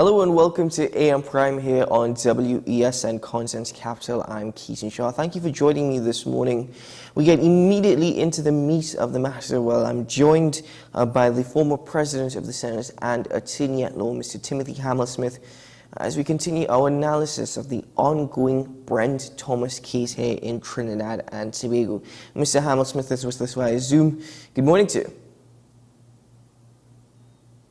Hello and welcome to AM Prime here on WESN Content Capital. I'm Keaton Shaw. Thank you for joining me this morning. We get immediately into the meat of the matter. Well, I'm joined by the former President of the Senate and Attorney at Law, Mr. Timothy Hammersmith, as we continue our analysis of the ongoing Brent Thomas case here in Trinidad and Tobago. Mr. Hammersmith is with us via Zoom. Good morning to you.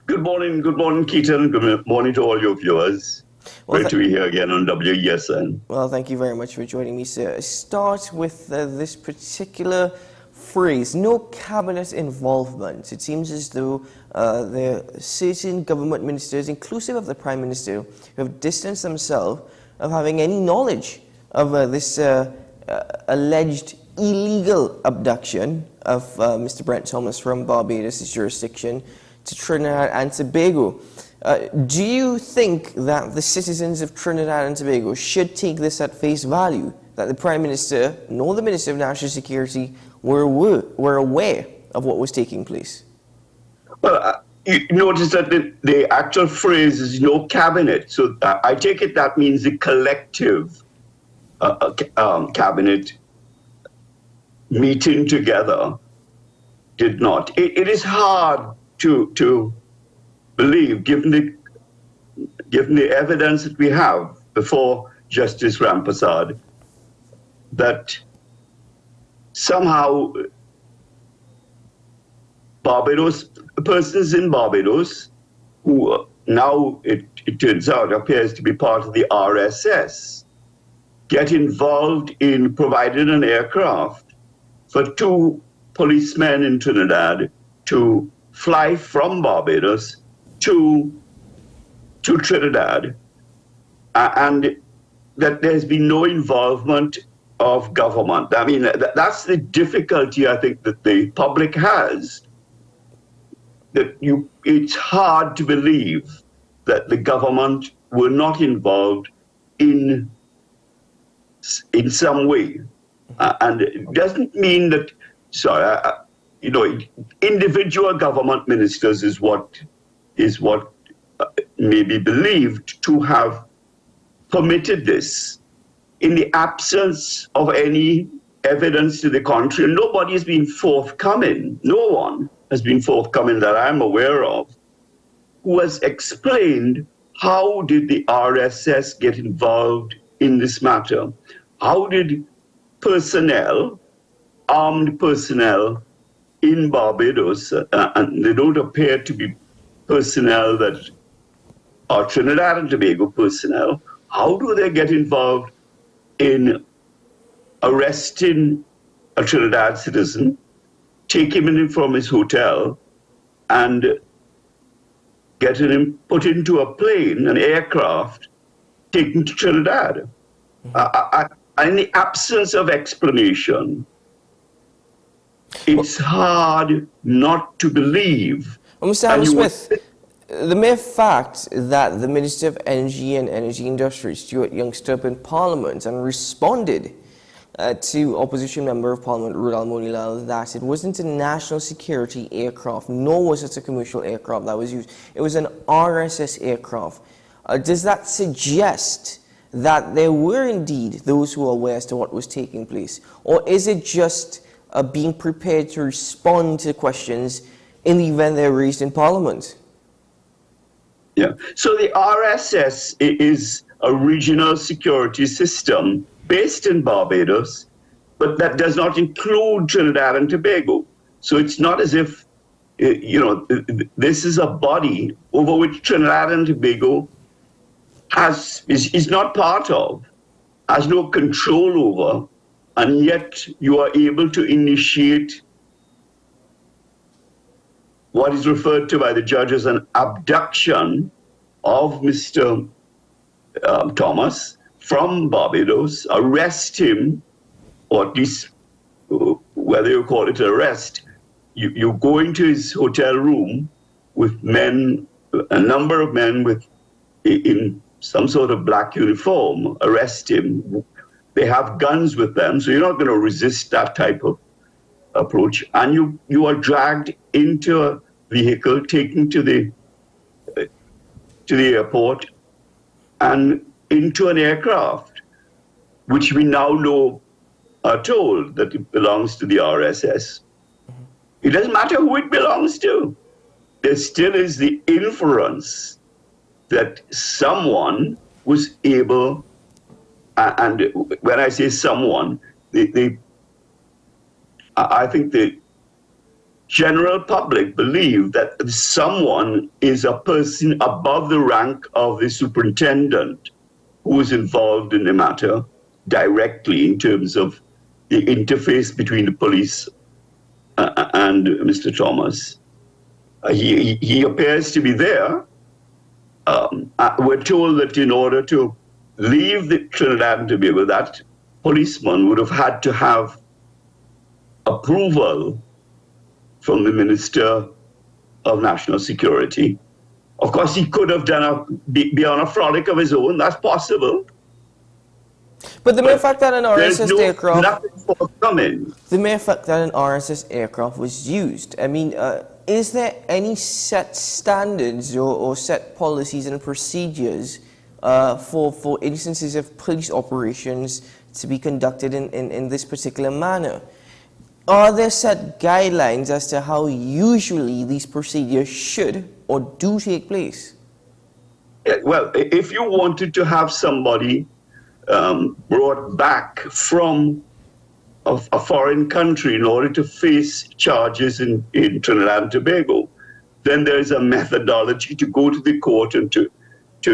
Good morning, Keaton. Good morning to all your viewers. Great to be here again on WESN. Well, thank you very much for joining me, sir. Start with this particular phrase, no cabinet involvement. It seems as though there are certain government ministers, inclusive of the Prime Minister, who have distanced themselves of having any knowledge of this alleged illegal abduction of Mr. Brent Thomas from Barbados' jurisdiction to Trinidad and Tobago. Do you think that the citizens of Trinidad and Tobago should take this at face value, that the Prime Minister nor the Minister of National Security were aware of what was taking place? Well, you notice that the actual phrase is no cabinet. So I take it that means the collective cabinet meeting together did not. It is hard to believe, given the evidence that we have before Justice Rampersad, that somehow persons in Barbados, who now it turns out appears to be part of the RSS, get involved in providing an aircraft for two policemen in Trinidad to fly from Barbados to Trinidad, and that there's been no involvement of government. I mean, that's the difficulty I think that the public has. It's hard to believe that the government were not involved in some way, and it doesn't mean that. Individual government ministers is what may be believed to have permitted this in the absence of any evidence to the contrary. Nobody has been forthcoming. No one has been forthcoming that I'm aware of who has explained how did the RSS get involved in this matter? How did armed personnel in Barbados, and they don't appear to be personnel that are Trinidad and Tobago personnel, how do they get involved in arresting a Trinidad citizen, taking him in from his hotel, and getting him put into a plane, an aircraft, taken to Trinidad? In the absence of explanation, it's hard not to believe. Well, Mr. Hammersmith, the mere fact that the Minister of Energy and Energy Industry, Stuart Young, stood up in Parliament and responded to Opposition Member of Parliament Rudal Monilal that it wasn't a national security aircraft, nor was it a commercial aircraft that was used. It was an RSS aircraft. Does that suggest that there were indeed those who were aware as to what was taking place? Or is it just being prepared to respond to questions in the event they're raised in Parliament? Yeah. So the RSS is a regional security system based in Barbados, but that does not include Trinidad and Tobago. So it's not as if, this is a body over which Trinidad and Tobago is not part of, has no control over, and yet you are able to initiate what is referred to by the judge as an abduction of Mr. Thomas from Barbados, arrest him, or at least whether you call it arrest, you go into his hotel room with men, a number of men in some sort of black uniform, arrest him. They have guns with them, so you're not going to resist that type of approach. And you are dragged into a vehicle, taken to to the airport and into an aircraft, which we now know are told that it belongs to the RSS. It doesn't matter who it belongs to. There still is the inference that someone was able, and when I say someone, I think the general public believe that someone is a person above the rank of the superintendent who was involved in the matter directly in terms of the interface between the police and Mr. Thomas. He appears to be there. We're told that in order to leave the Trinidad and Tobago, that policeman would have had to have approval from the Minister of National Security. Of course, he could have be on a frolic of his own. That's possible. But the mere fact that an RSS aircraft, nothing forthcoming. The mere fact that an RSS aircraft was used, I mean, is there any set standards or set policies and procedures for instances of police operations to be conducted in this particular manner? Are there set guidelines as to how usually these procedures should or do take place? Yeah, well, if you wanted to have somebody brought back from a foreign country in order to face charges in Trinidad and Tobago, then there is a methodology to go to the court and to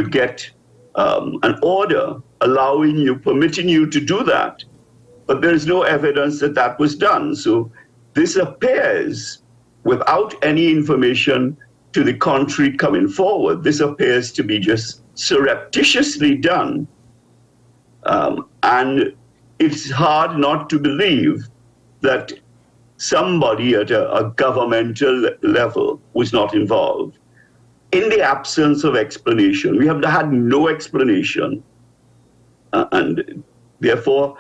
get an order allowing you, permitting you to do that. But there is no evidence that that was done. So this appears, without any information to the contrary coming forward, this appears to be just surreptitiously done. And it's hard not to believe that somebody at a governmental level was not involved. In the absence of explanation, we have had no explanation, and therefore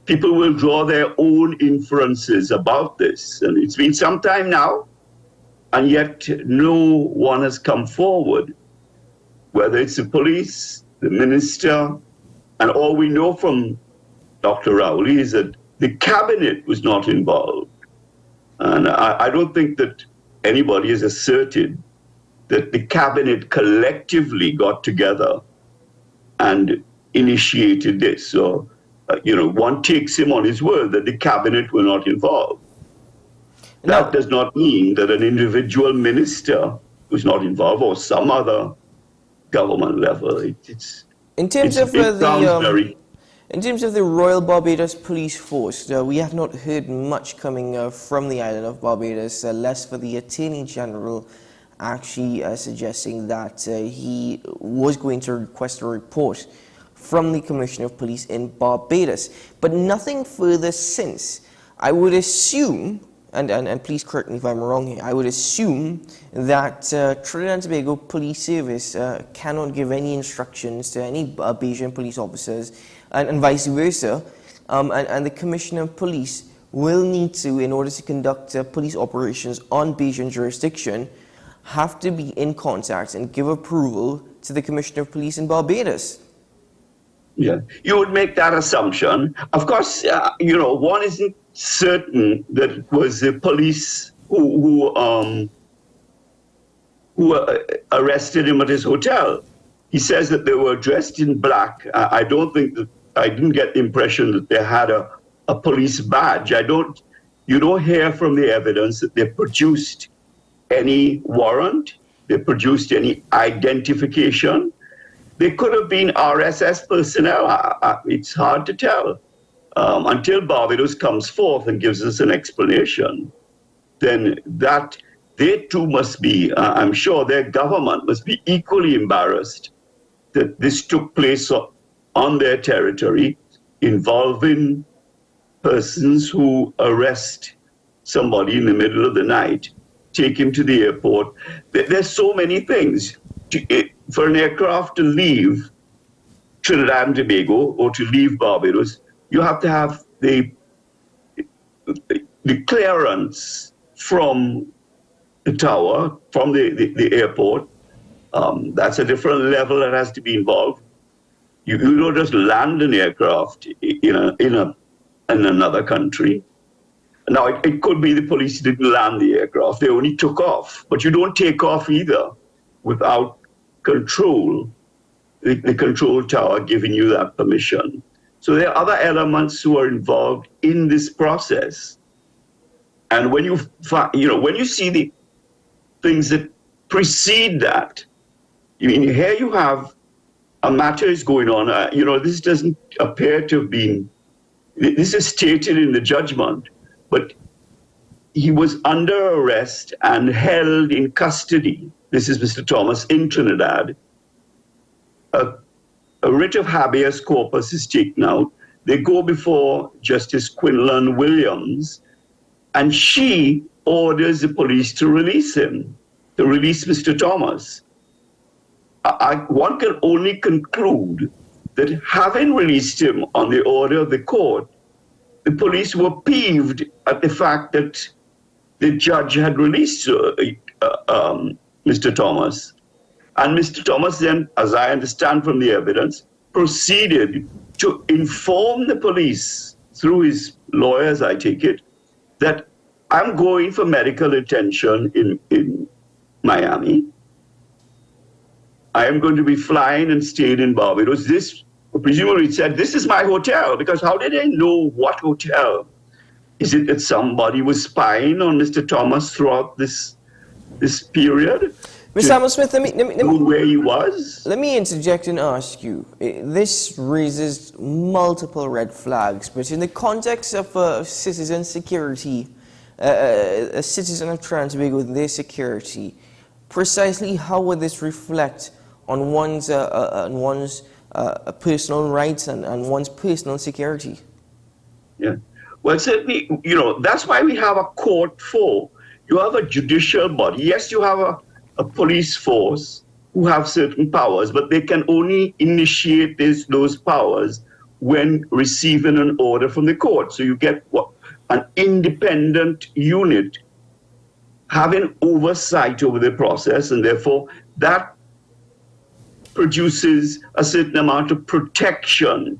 people will draw their own inferences about this. And it's been some time now, and yet no one has come forward, whether it's the police, the minister, and all we know from Dr. Rowley is that the cabinet was not involved. And I don't think that anybody has asserted that the cabinet collectively got together and initiated this. So, one takes him on his word that the cabinet were not involved. That does not mean that an individual minister was not involved or some other government level. In terms of the Royal Barbados Police Force, we have not heard much coming from the island of Barbados, less for the Attorney General actually suggesting that he was going to request a report from the Commissioner of Police in Barbados, but nothing further since. I would assume, and please correct me if I'm wrong here, I would assume that Trinidad and Tobago Police Service cannot give any instructions to any Bajan police officers and vice versa, and the Commissioner of Police will need to, in order to conduct police operations on Bajan jurisdiction, have to be in contact and give approval to the Commissioner of Police in Barbados. Yeah, you would make that assumption. Of course, one isn't certain that it was the police who arrested him at his hotel. He says that they were dressed in black. I didn't get the impression that they had a police badge. You don't hear from the evidence that they produced any warrant, they produced any identification. They could have been RSS personnel. It's hard to tell. Until Barbados comes forth and gives us an explanation, then that they too must be, I'm sure their government must be equally embarrassed that this took place on their territory, involving persons who arrest somebody in the middle of the night, take him to the airport. There's so many things. For an aircraft to leave Trinidad and Tobago or to leave Barbados, you have to have the clearance from the tower, from the airport, That's a different level that has to be involved. You don't just land an aircraft in another country. Now, it could be the police didn't land the aircraft, they only took off. But you don't take off either without control, the control tower giving you that permission. So there are other elements who are involved in this process. And when when you see the things that precede that, here you have a matter is going on. This doesn't appear to have been, this is stated in the judgment, but he was under arrest and held in custody. This is Mr. Thomas in Trinidad. A writ of habeas corpus is taken out. They go before Justice Quinlan Williams, and she orders the police to release him, to release Mr. Thomas. One can only conclude that having released him on the order of the court, the police were peeved at the fact that the judge had released Mr. Thomas. And Mr. Thomas then, as I understand from the evidence, proceeded to inform the police through his lawyers, I take it, that I'm going for medical attention in Miami. I am going to be flying and staying in Barbados. This, presumably, said, this is my hotel, because how did they know what hotel? Is it that somebody was spying on Mr. Thomas throughout this period? Mr. Hammersmith, let me know where he was? Let me interject and ask you. This raises multiple red flags, but in the context of citizen security, a citizen of Trinidad with their security, precisely how would this reflect on one's personal rights and one's personal security? Yeah. Well, certainly, that's why we have a court for. You have a judicial body. Yes, you have a police force who have certain powers, but they can only initiate those powers when receiving an order from the court. So you get an independent unit having oversight over the process, and therefore that produces a certain amount of protection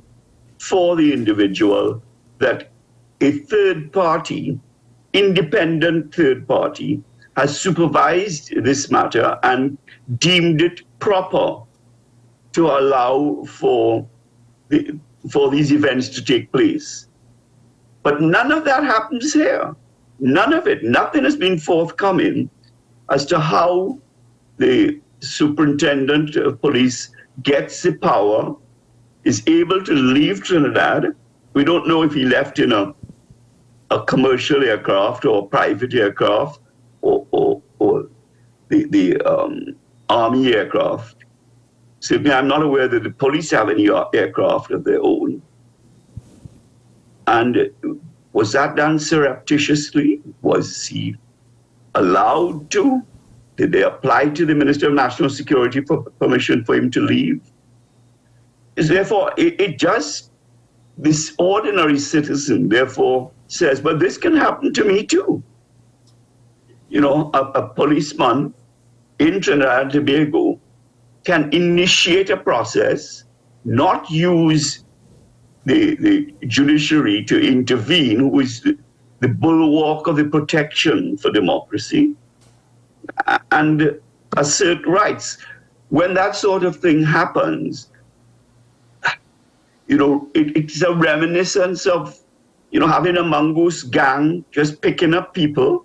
for the individual, that a third party, independent third party, has supervised this matter and deemed it proper to allow for these events to take place. But none of that happens here. None of it. Nothing has been forthcoming as to how the superintendent of police gets the power, is able to leave Trinidad. We don't know if he left in a commercial aircraft or a private aircraft or the army aircraft. Certainly, I'm not aware that the police have any aircraft of their own. And was that done surreptitiously? Was he allowed to? Did they apply to the Minister of National Security for permission for him to leave? Therefore, this ordinary citizen, therefore, says, but this can happen to me too. A policeman in Trinidad and Tobago can initiate a process, not use the judiciary to intervene, who is the bulwark of the protection for democracy, and assert rights. When that sort of thing happens, it's a reminiscence of, having a mongoose gang just picking up people,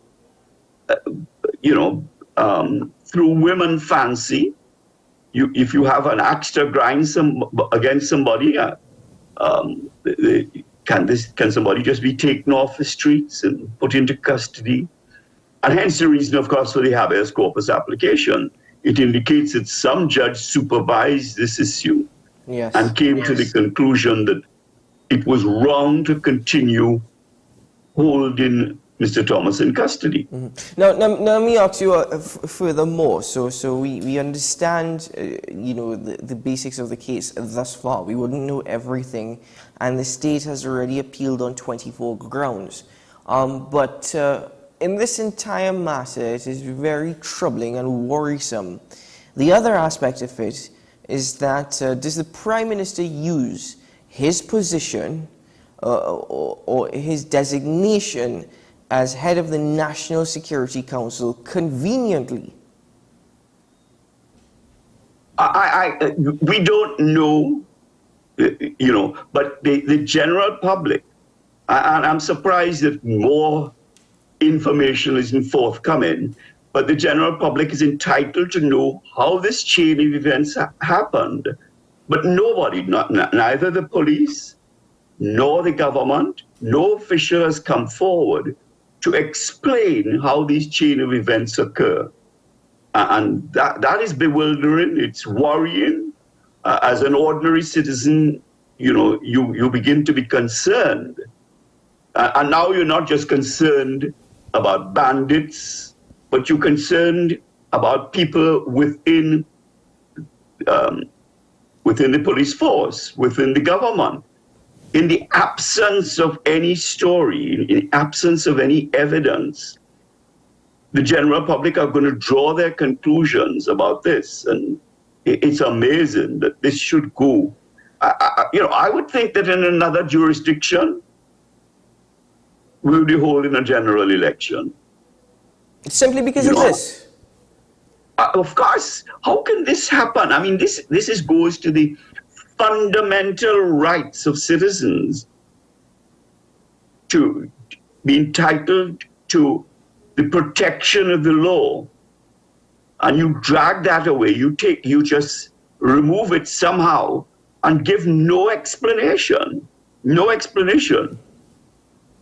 through women fancy. If you have an axe to grind against somebody, can somebody just be taken off the streets and put into custody? And hence the reason, of course, for the habeas corpus application. It indicates that some judge supervised this issue and came to the conclusion that it was wrong to continue holding Mr. Thomas in custody. Mm-hmm. Now, let me ask you furthermore. So we understand, the basics of the case thus far. We wouldn't know everything, and the state has already appealed on 24 grounds. But in this entire matter, it is very troubling and worrisome The other aspect of it is that does the Prime Minister use his position or his designation as head of the National Security Council conveniently? We don't know, but the general public, and I'm surprised that more information isn't forthcoming, but the general public is entitled to know how this chain of events happened. But nobody, neither the police, nor the government, no official has come forward to explain how these chain of events occur. And that is bewildering. It's worrying. As an ordinary citizen, you begin to be concerned. And now you're not just concerned about bandits, but you're concerned about people within the police force, within the government. In the absence of any story, in the absence of any evidence, the general public are going to draw their conclusions about this. And it's amazing that this should go. I would think that in another jurisdiction, we'll be holding a general election. Simply because of this? Of course. How can this happen? I mean, this goes to the fundamental rights of citizens to be entitled to the protection of the law. And you drag that away, you just remove it somehow and give no explanation,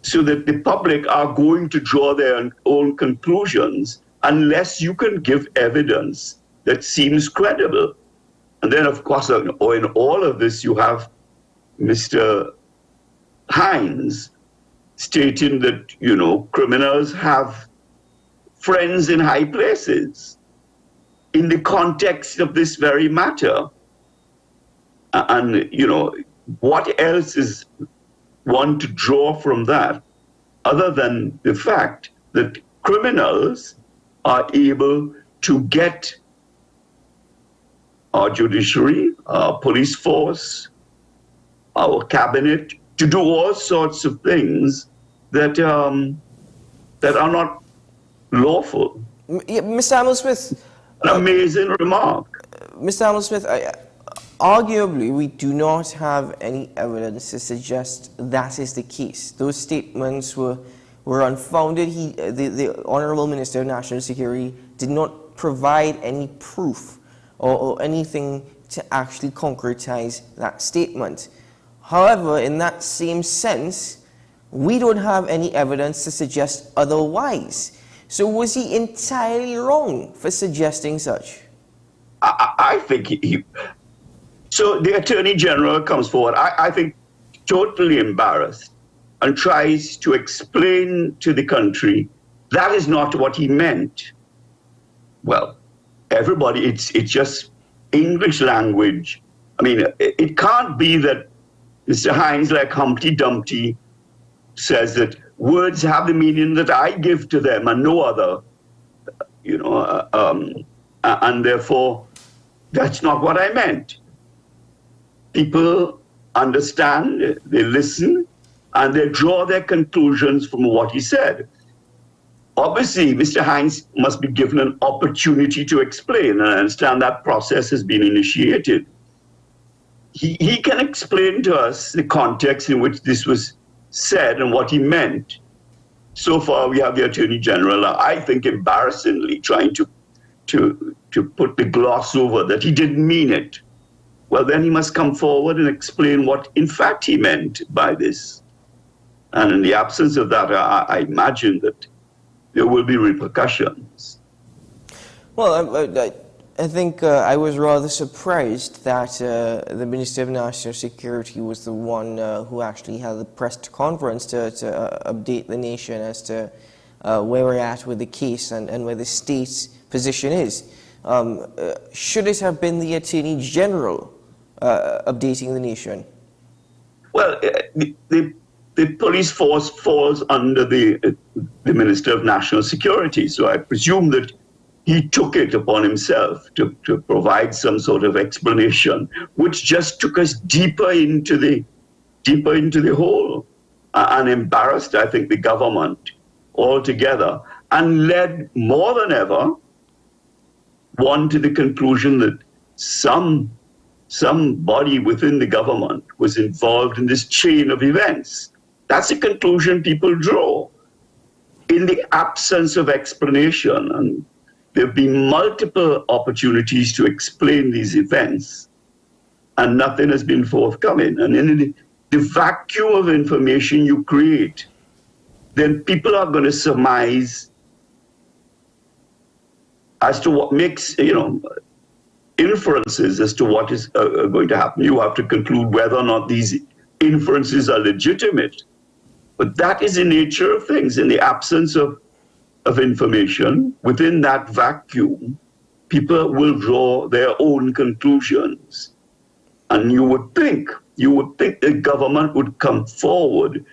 so that the public are going to draw their own conclusions unless you can give evidence that seems credible. And then, of course, in all of this, you have Mr. Hines stating that, criminals have friends in high places in the context of this very matter. And, what else is one to draw from that other than the fact that criminals are able to get our judiciary, our police force, our cabinet to do all sorts of things that are not lawful. Mr. Amblesmith. An amazing remark. Mr. Amblesmith, arguably, we do not have any evidence to suggest that is the case. Those statements were unfounded. The Honourable Minister of National Security did not provide any proof or anything to actually concretize that statement. However, in that same sense, we don't have any evidence to suggest otherwise. So was he entirely wrong for suggesting such? I think so the Attorney General comes forward, I think totally embarrassed, and tries to explain to the country that is not what he meant. Well, everybody, it's just English language. I mean, it can't be that Mr. Hines, like Humpty Dumpty, says that words have the meaning that I give to them and no other, and therefore that's not what I meant. People understand, they listen, and they draw their conclusions from what he said. Obviously, Mr. Hines must be given an opportunity to explain, and I understand that process has been initiated. He can explain to us the context in which this was said and what he meant. So far, we have the Attorney General, I think embarrassingly, trying to put the gloss over that he didn't mean it. Well, then he must come forward and explain what, in fact, he meant by this. And in the absence of that, I imagine that there will be repercussions. Well, I think I was rather surprised that the Minister of National Security was the one who actually held the press conference to update the nation as to where we're at with the case and where the state's position is. Should it have been the Attorney General updating the nation? Well, the police force falls under the Minister of National Security, so I presume that he took it upon himself to provide some sort of explanation, which just took us deeper into the hole and embarrassed, I think, the government altogether, and led more than ever one to the conclusion that somebody within the government was involved in this chain of events. That's a conclusion people draw. In the absence of explanation, and there have been multiple opportunities to explain these events, and nothing has been forthcoming. And in the vacuum of information you create, then people are going to surmise as to what makes, inferences as to what is going to happen. You have to conclude whether or not these inferences are legitimate. But that is the nature of things. In the absence of information, within that vacuum, people will draw their own conclusions. And you would think the government would come forward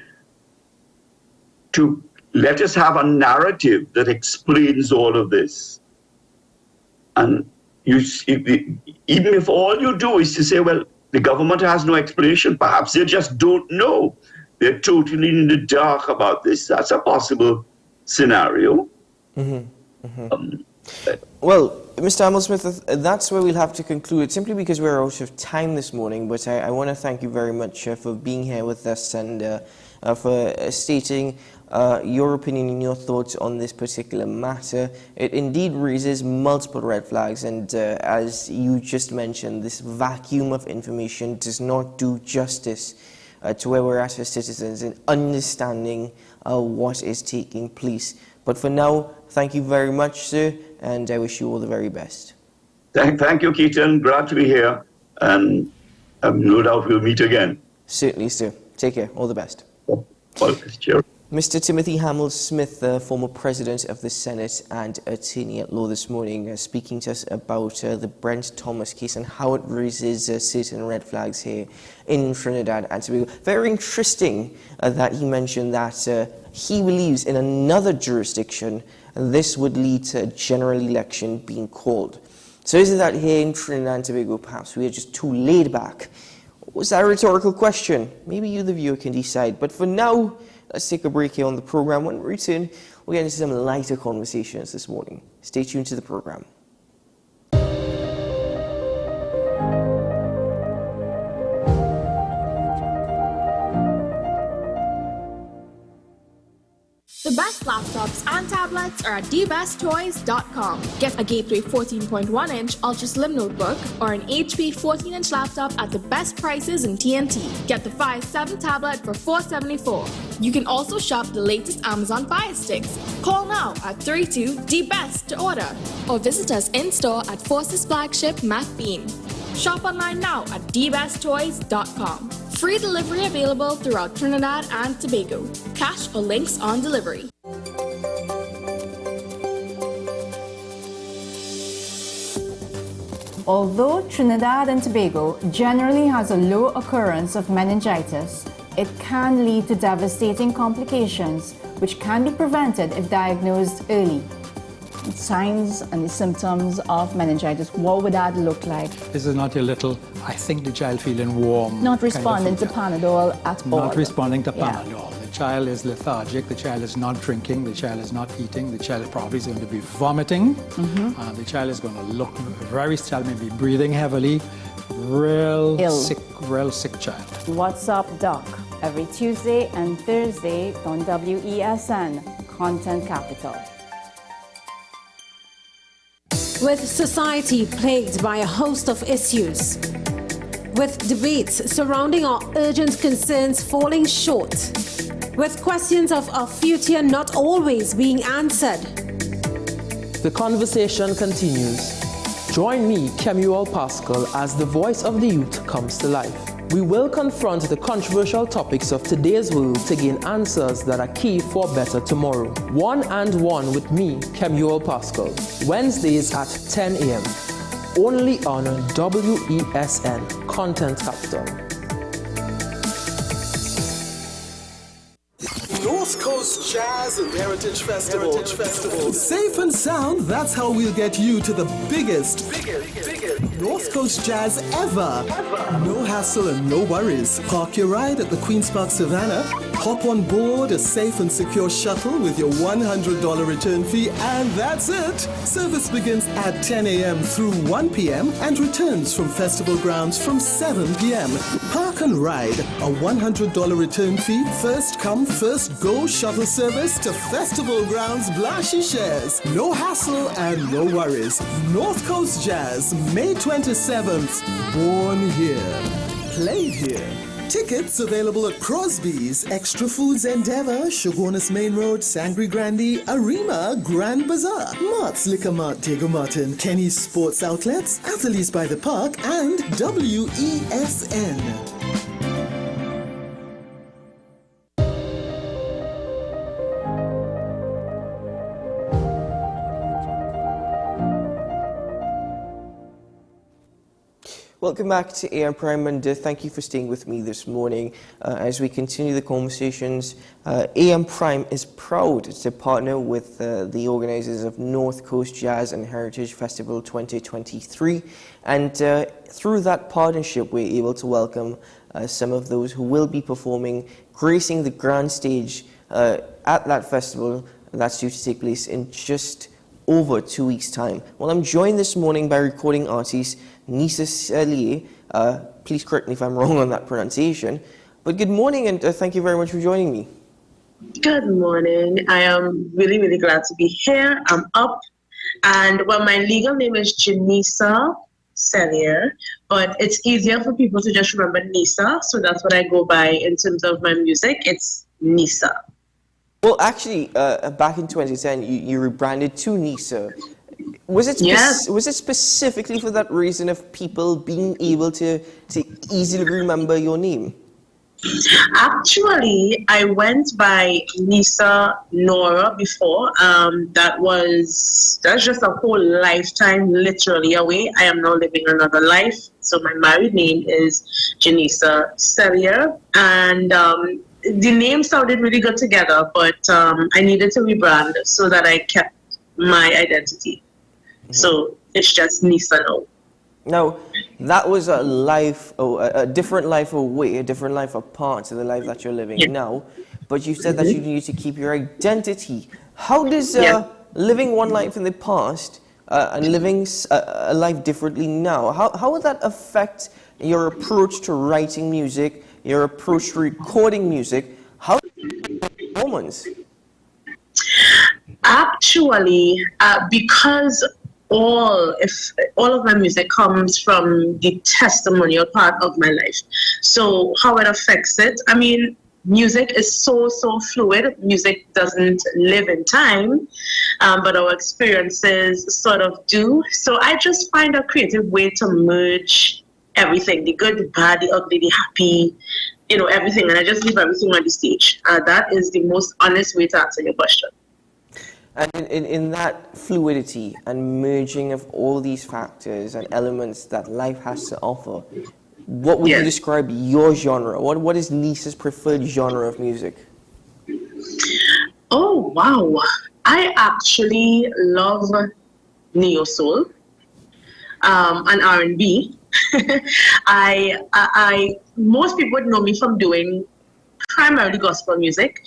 to let us have a narrative that explains all of this. And even if all you do is to say, well, the government has no explanation, perhaps they just don't know. They're totally in the dark about this. That's a possible scenario. Well, Mr. Hamel-Smith, that's where we'll have to conclude, simply because we're out of time this morning. But I want to thank you very much for being here with us and for stating your opinion and your thoughts on this particular matter. It indeed raises multiple red flags, and as you just mentioned, this vacuum of information does not do justice to where we're at as citizens in understanding what is taking place. But for now, thank you very much, sir, and I wish you all the very best. Thank you, Keaton. Glad to be here, and no doubt we'll meet again. Certainly, sir. Take care. All the best. Well, cheers. Mr. Timothy Hamel-Smith, former president of the Senate and attorney at law this morning, speaking to us about the Brent Thomas case and how it raises certain red flags here in Trinidad and Tobago. Very interesting that he mentioned that he believes in another jurisdiction this would lead to a general election being called. So is it that here in Trinidad and Tobago perhaps we are just too laid back? Was that a rhetorical question? Maybe you, the viewer, can decide. But for now, let's take a break here on the program. When we return, we'll get into some lighter conversations this morning. Stay tuned to the program. The best laptops and tablets are at dbesttoys.com. Get a Gateway 14.1-inch Ultra Slim notebook or an HP 14-inch laptop at the best prices in TNT. Get the Fire 7 tablet for $474. You can also shop the latest Amazon Fire Sticks. Call now at 32-DBEST to order or visit us in-store at Forces Flagship MacBean. Shop online now at dbesttoys.com. Free delivery available throughout Trinidad and Tobago. Cash or links on delivery. Although Trinidad and Tobago generally has a low occurrence of meningitis, it can lead to devastating complications which can be prevented if diagnosed early. Signs and the symptoms of meningitis, what would that look like? This is not your little, I think the child feeling warm. Not responding to Panadol at all. Not responding to Panadol. The child is lethargic, the child is not drinking, the child is not eating, the child probably is going to be vomiting, the child is going to look very child may be breathing heavily, real sick child. What's up, Doc? Every Tuesday and Thursday on WESN, Content Capital. With society plagued by a host of issues, with debates surrounding our urgent concerns falling short, with questions of our future not always being answered. The conversation continues. Join me, Kemuel Pascal, as the voice of the youth comes to life. We will confront the controversial topics of today's world to gain answers that are key for a better tomorrow. One and One with me, Kemuel Pascal. Wednesdays at 10 a.m. Only on WESN Content Capital. No North Coast Jazz and Heritage Festival. Safe and sound, that's how we'll get you to the biggest North Coast Jazz ever. No hassle and no worries. Park your ride at the Queen's Park Savannah. Hop on board a safe and secure shuttle with your $100 return fee, and that's it. Service begins at 10 a.m. through 1 p.m. and returns from festival grounds from 7 p.m. Park and ride, a $100 return fee, first come, first go shuttle service to festival grounds Blashy shares. No hassle and no worries. North Coast Jazz, May 27th. Born here, played here. Tickets available at Crosby's, Extra Foods Endeavour, Shogunus Main Road, Sangre Grande, Arima, Grand Bazaar, Mart's Liquor Mart, Diego Martin, Kenny's Sports Outlets, Athletes by the Park, and WESN. Welcome back to AM Prime, and thank you for staying with me this morning as we continue the conversations. AM Prime is proud to partner with the organisers of North Coast Jazz and Heritage Festival 2023, and through that partnership we're able to welcome some of those who will be performing, gracing the grand stage at that festival that's due to take place in just over 2 weeks' time. Well, I'm joined this morning by recording artist Nisa Selier. Please correct me if I'm wrong on that pronunciation. But good morning, and thank you very much for joining me. Good morning. I am really, really glad to be here. I'm up. And well, my legal name is Janisa Selier, but it's easier for people to just remember Nisa. So that's what I go by in terms of my music. It's Nisa. Well, actually, back in 2010, you rebranded to Nisa. Was it specifically for that reason of people being able to easily remember your name? Actually, I went by Nisa Nora before. That's just a whole lifetime literally away. I am now living another life. So my married name is Janisa Selier, and the name sounded really good together, but I needed to rebrand so that I kept my identity. So it's just Nisa now. Now, that was a different life away, a different life apart to the life that you're living now. But you said that you need to keep your identity. How does living one life in the past and living a life differently now, how would that affect your approach to writing music, your approach to recording music? How performance? Actually, because all of my music comes from the testimonial part of my life. So how it affects it, I mean, music is so fluid. Music doesn't live in time, but our experiences sort of do. So I just find a creative way to merge everything, the good, the bad, the ugly, the happy, everything. And I just leave everything on the stage. That is the most honest way to answer your question. And in that fluidity and merging of all these factors and elements that life has to offer, what would you describe your genre? What is Nisa's preferred genre of music? Oh, wow. I actually love neo-soul and R&B. Most people would know me from doing primarily gospel music.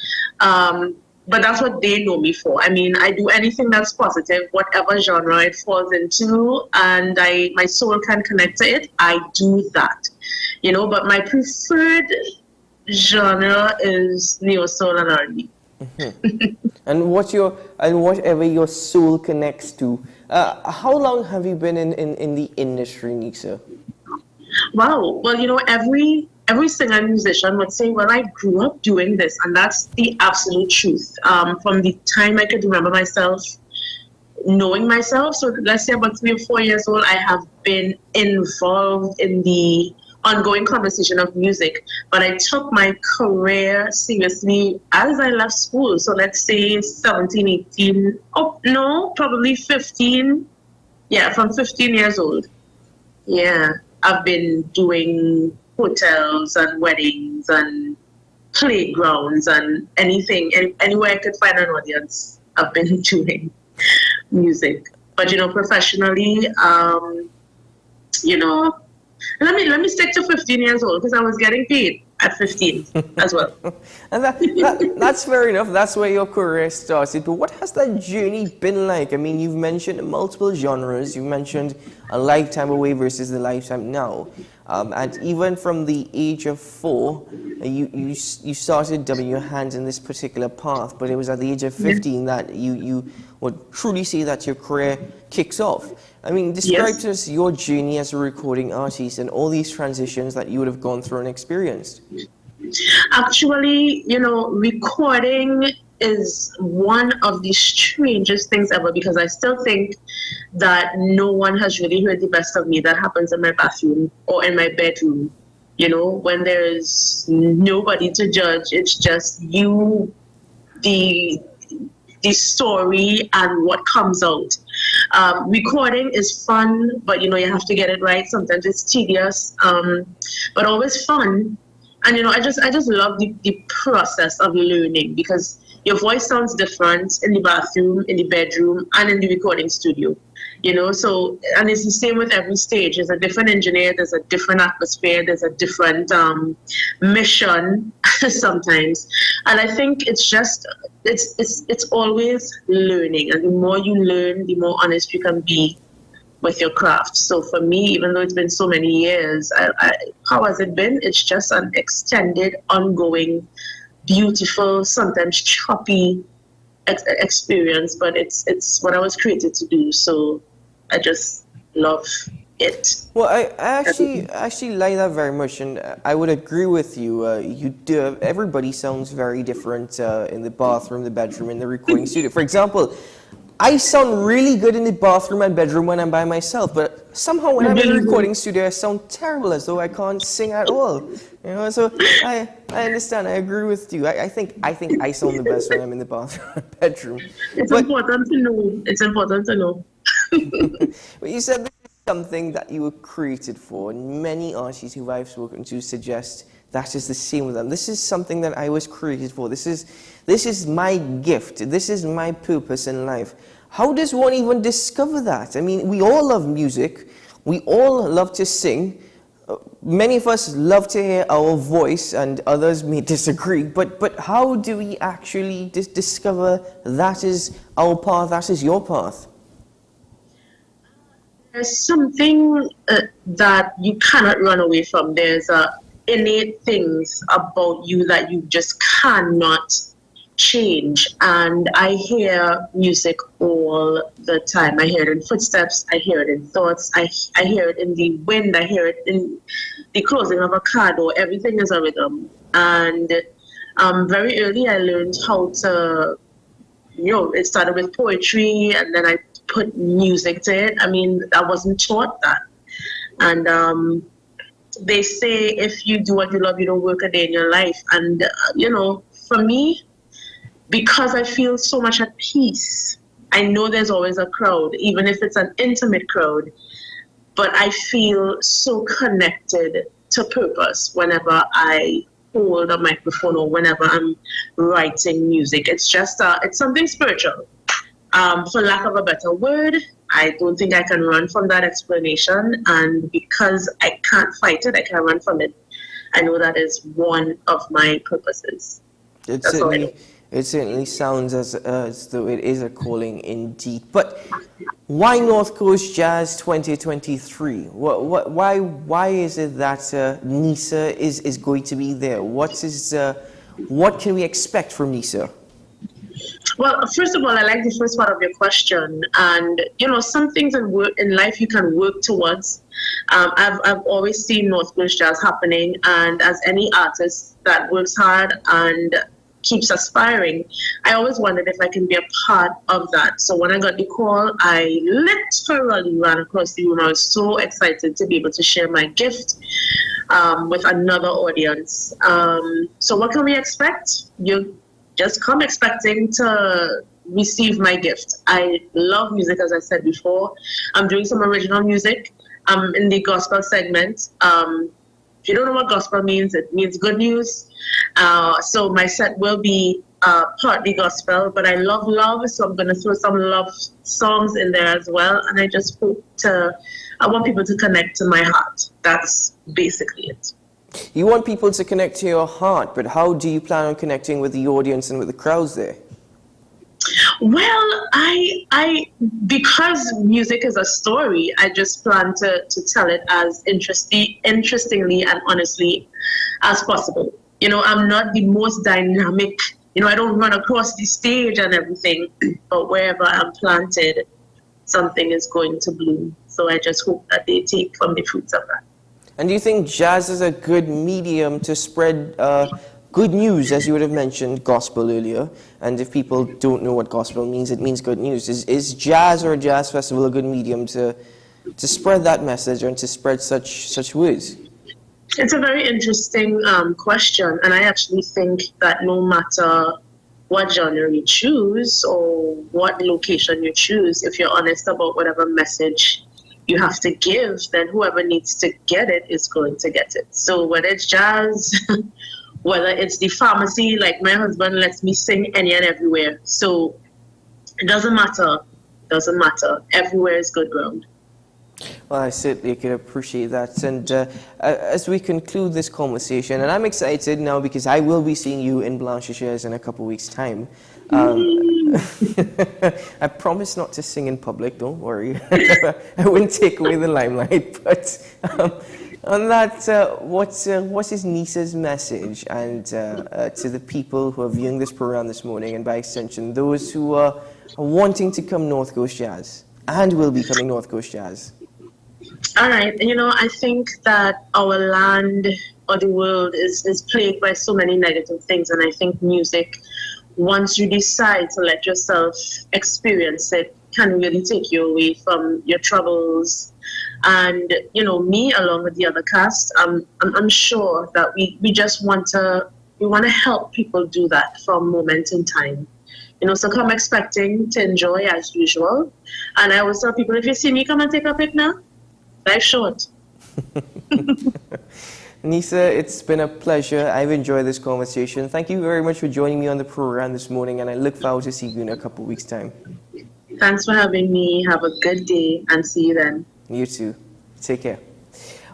But that's what they know me for. I mean, I do anything that's positive, whatever genre it falls into, and my soul can connect to it, I do that. But my preferred genre is neo-soul and R&B. And whatever your soul connects to. How long have you been in the industry, Nisa? Wow. Well, every singer and musician would say, well, I grew up doing this, and that's the absolute truth. From the time I could remember myself, knowing myself, so let's say about 3 or 4 years old, I have been involved in the ongoing conversation of music. But I took my career seriously as I left school. So let's say 17, 18, probably 15. Yeah, from 15 years old. Yeah, I've been doing hotels and weddings and playgrounds and anything, anywhere I could find an audience, I've been doing music. But professionally, let me stick to 15 years old because I was getting paid at 15 as well. And that's fair enough. That's where your career started. But what has that journey been like? I mean, you've mentioned multiple genres. You've mentioned a lifetime away versus the lifetime now. And even from the age of 4, you started dubbing your hands in this particular path. But it was at the age of 15 that you would truly say that your career kicks off. I mean, describe to us your journey as a recording artist and all these transitions that you would have gone through and experienced. Actually, recording is one of the strangest things ever because I still think that no one has really heard the best of me. That happens in my bathroom or in my bedroom. When there's nobody to judge, it's just you, the story and what comes out. Recording is fun, but you have to get it right. Sometimes it's tedious, but always fun. And I just love the process of learning because your voice sounds different in the bathroom, in the bedroom, and in the recording studio. So, and it's the same with every stage. There's a different engineer, there's a different atmosphere, there's a different mission sometimes. And I think it's just, it's always learning. And the more you learn, the more honest you can be with your craft. So for me, even though it's been so many years, how has it been? It's just an extended, ongoing, beautiful, sometimes choppy experience, but it's what I was created to do. So I just love it. Well, I actually like that very much, and I would agree with you. Everybody sounds very different in the bathroom, the bedroom, in the recording studio. For example, I sound really good in the bathroom and bedroom when I'm by myself, but somehow when I'm in the recording studio, I sound terrible, as though I can't sing at all. So I understand. I agree with you. I think I sound the best when I'm in the bathroom and bedroom. It's important to know. It's important to know. But you said this is something that you were created for, and many artists who I've spoken to suggest that is the same with them. This is something that I was created for. This is my gift. This is my purpose in life. How does one even discover that? I mean, we all love music. We all love to sing. Many of us love to hear our voice, and others may disagree. But how do we actually discover that is our path, that is your path? There's something that you cannot run away from. There's innate things about you that you just cannot change. And I hear music all the time. I hear it in footsteps, I hear it in thoughts, I hear it in the wind, I hear it in the closing of a car door. Everything is a rhythm. And very early I learned how to, it started with poetry and then I put music to it. I mean, I wasn't taught that. And they say if you do what you love, you don't work a day in your life. And, for me, because I feel so much at peace, I know there's always a crowd, even if it's an intimate crowd, but I feel so connected to purpose whenever I hold a microphone or whenever I'm writing music. It's just, it's something spiritual. For lack of a better word, I don't think I can run from that explanation, and because I can't fight it, I can't run from it. I know that is one of my purposes. It certainly sounds as though it is a calling indeed. But why North Coast Jazz 2023? Why is it that NISA is going to be there? What can we expect from NISA? Well, first of all, I like the first part of your question. And, some things in life you can work towards. I've always seen North Coast Jazz happening. And as any artist that works hard and keeps aspiring, I always wondered if I can be a part of that. So when I got the call, I literally ran across the room. I was so excited to be able to share my gift with another audience. So what can we expect? You just come expecting to receive my gift. I love music, as I said before. I'm doing some original music. I'm in the gospel segment. If you don't know what gospel means, it means good news. So my set will be partly gospel, but I love love, so I'm going to throw some love songs in there as well. And I just I want people to connect to my heart. That's basically it. You want people to connect to your heart, but how do you plan on connecting with the audience and with the crowds there? Well, I because music is a story, I just plan to tell it as interestingly and honestly as possible. You know, I'm not the most dynamic, you know, I don't run across the stage and everything, but wherever I'm planted, something is going to bloom. So I just hope that they take from the fruits of that. And do you think jazz is a good medium to spread good news, as you would have mentioned gospel earlier? And if people don't know what gospel means, it means good news. Is jazz or a jazz festival a good medium to spread that message and to spread such words? It's a very interesting question, and I actually think that no matter what genre you choose or what location you choose, if you're honest about whatever message you have to give, then whoever needs to get it is going to get it. So whether it's jazz, whether it's the pharmacy, like my husband lets me sing any and everywhere. So it doesn't matter. Everywhere is good ground. Well, I certainly can appreciate that. And as we conclude this conversation, and I'm excited now because I will be seeing you in Blanchichez in a couple of weeks' time. I promise not to sing in public, don't worry. I wouldn't take away the limelight. But on that, what is Nisa's message and to the people who are viewing this program this morning, and by extension, those who are wanting to come North Coast Jazz and will be coming North Coast Jazz? All right. You know, I think that our land or the world is plagued by so many negative things. And I think music, once you decide to let yourself experience it, can really take you away from your troubles. And, you know, me along with the other cast, I'm sure that we just want to help people do that for a moment in time. You know, so come expecting to enjoy as usual. And I always tell people, if you see me, come and take a pic now. Life's short. Nisa, it's been a pleasure. I've enjoyed this conversation. Thank you very much for joining me on the program this morning, and I look forward to seeing you in a couple of weeks' time. Thanks for having me. Have a good day, and see you then. You too. Take care.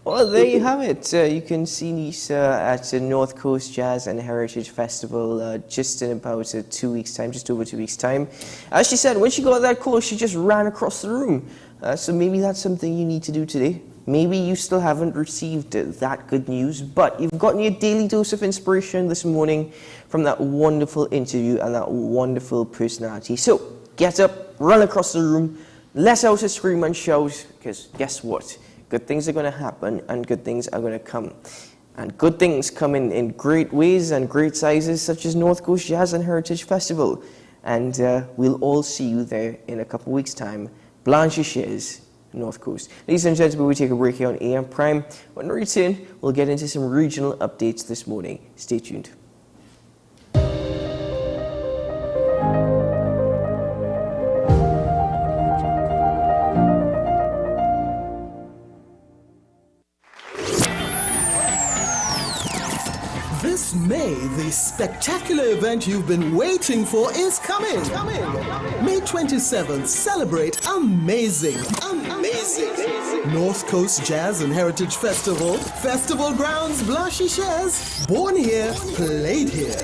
Well, there you have it. You can see Nisa at the North Coast Jazz and Heritage Festival just in about 2 weeks' time, just over 2 weeks' time. As she said, when she got that call, she just ran across the room. So maybe that's something you need to do today. Maybe you still haven't received that good news, but you've gotten your daily dose of inspiration this morning from that wonderful interview and that wonderful personality. So get up, run across the room, let out a scream and shout, because guess what? Good things are going to happen and good things are going to come. And good things come in great ways and great sizes, such as North Coast Jazz and Heritage Festival. And we'll all see you there in a couple of weeks' time. Blanchichez, North Coast. Ladies and gentlemen, we take a break here on AM Prime. When we return, we'll get into some regional updates this morning. Stay tuned. This May, the spectacular event you've been waiting for is coming. May 27th, celebrate amazing North Coast Jazz and Heritage Festival. Festival grounds, Blanchichez. Born here, played here.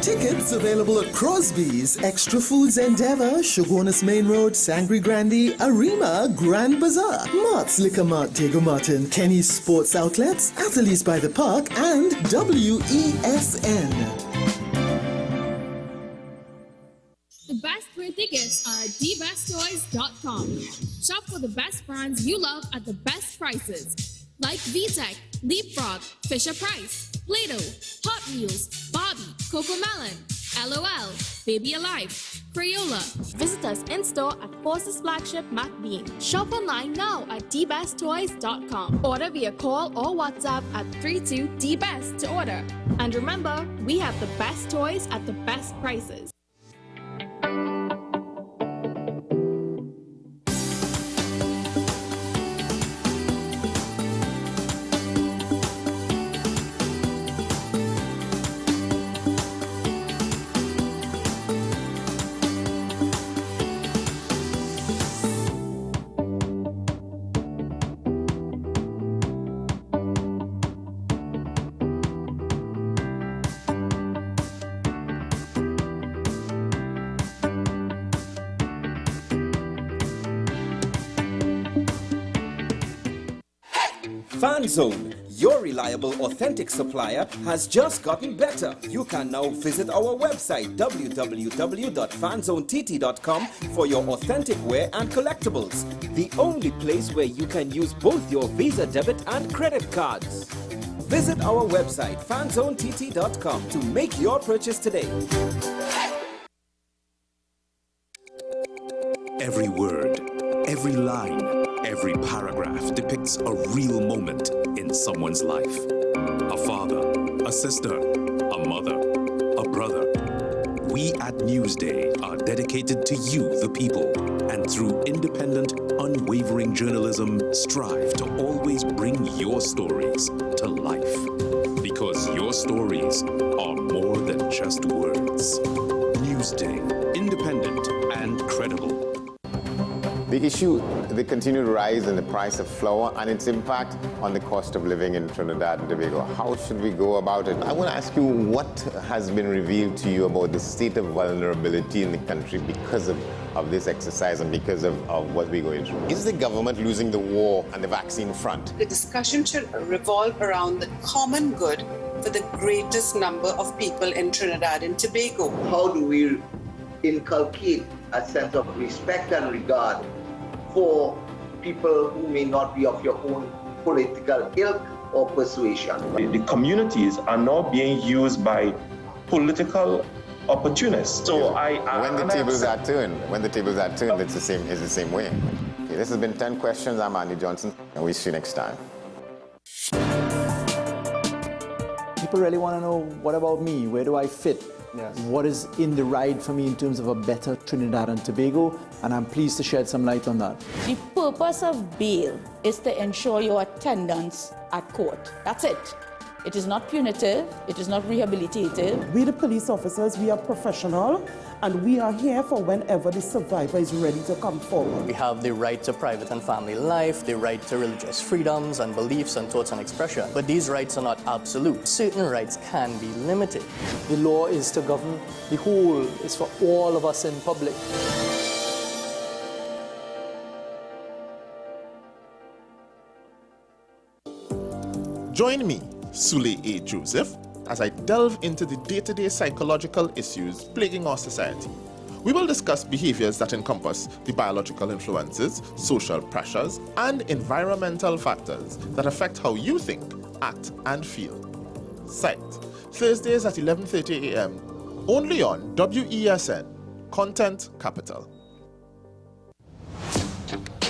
Tickets available at Crosby's, Extra Foods Endeavour, Shogunus Main Road, Sangre Grande, Arima, Grand Bazaar, Mart's Liquor Mart, Diego Martin, Kenny's Sports Outlets, Athletes by the Park, and WESN. The best birthday gifts are at dbesttoys.com. Shop for the best brands you love at the best prices. Like VTech, Leapfrog, Fisher-Price, Play-Doh, Hot Wheels, Barbie, Cocomelon, LOL, Baby Alive, Crayola. Visit us in-store at Forces Flagship MacBean. Shop online now at dbesttoys.com. Order via call or WhatsApp at 32DBEST to order. And remember, we have the best toys at the best prices. FanZone, your reliable, authentic supplier, has just gotten better. You can now visit our website www.fanzonett.com for your authentic wear and collectibles. The only place where you can use both your Visa debit and credit cards. Visit our website fanzonett.com to make your purchase today. Every word, every line, every paragraph depicts a real moment in someone's life. A father, a sister, a mother, a brother. We at Newsday are dedicated to you, the people, and through independent, unwavering journalism, strive to always bring your stories to life. Because your stories are more than just words. Newsday, independent and credible. The issue, the continued rise in the price of flour and its impact on the cost of living in Trinidad and Tobago. How should we go about it? I want to ask you what has been revealed to you about the state of vulnerability in the country because of this exercise and because of what we're going through. Is the government losing the war on the vaccine front? The discussion should revolve around the common good for the greatest number of people in Trinidad and Tobago. How do we inculcate a sense of respect and regard for people who may not be of your own political ilk or persuasion? The communities are now being used by political opportunists. So when the tables are turned, it's the same way. Okay, this has been 10 questions. I'm Andy Johnson, and we'll see you next time. People really want to know, what about me? Where do I fit? Yes. What is in the ride for me in terms of a better Trinidad and Tobago? And I'm pleased to shed some light on that. The purpose of bail is to ensure your attendance at court. That's it. It is not punitive. It is not rehabilitative. We, the police officers, we are professional, and we are here for whenever the survivor is ready to come forward. We have the right to private and family life, the right to religious freedoms and beliefs and thoughts and expression. But these rights are not absolute. Certain rights can be limited. The law is to govern the whole. It's for all of us in public. Join me, Sule A. Joseph, as I delve into the day-to-day psychological issues plaguing our society. We will discuss behaviors that encompass the biological influences, social pressures, and environmental factors that affect how you think, act, and feel. Sight, Thursdays at 11:30 a.m., only on WESN, Content Capital.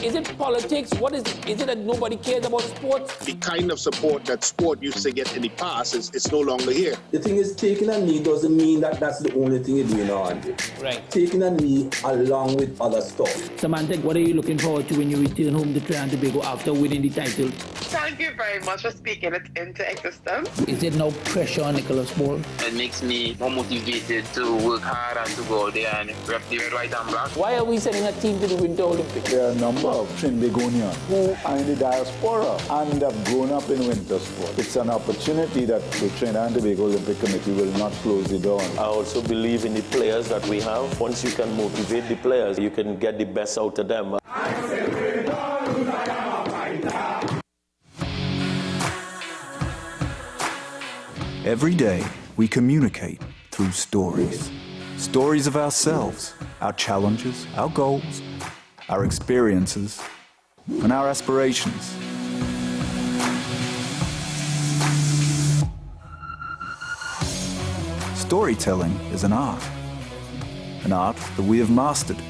Is it politics? What is it? Is it that nobody cares about sports? The kind of support that sport used to get in the past is no longer here. The thing is, taking a knee doesn't mean that that's the only thing you're doing now, Andy. Right. Taking a knee along with other stuff. Samantha, what are you looking forward to when you return home to Trinidad and Tobago after winning the title? Thank you very much for speaking it into existence. Is there no pressure on Nicholas Ball? It makes me more motivated to work hard and to go out there and rep the red, white, and black. Why are we sending a team to the Winter Olympics? There are a number of Trinbagonians who are in the diaspora and have grown up in winter sport. It's an opportunity that the Trinidad and Tobago Olympic Committee will not close the door on. I also believe in the players that we have. Once you can motivate the players, you can get the best out of them. Every day, we communicate through stories. Stories of ourselves, our challenges, our goals, our experiences, and our aspirations. Storytelling is an art that we have mastered.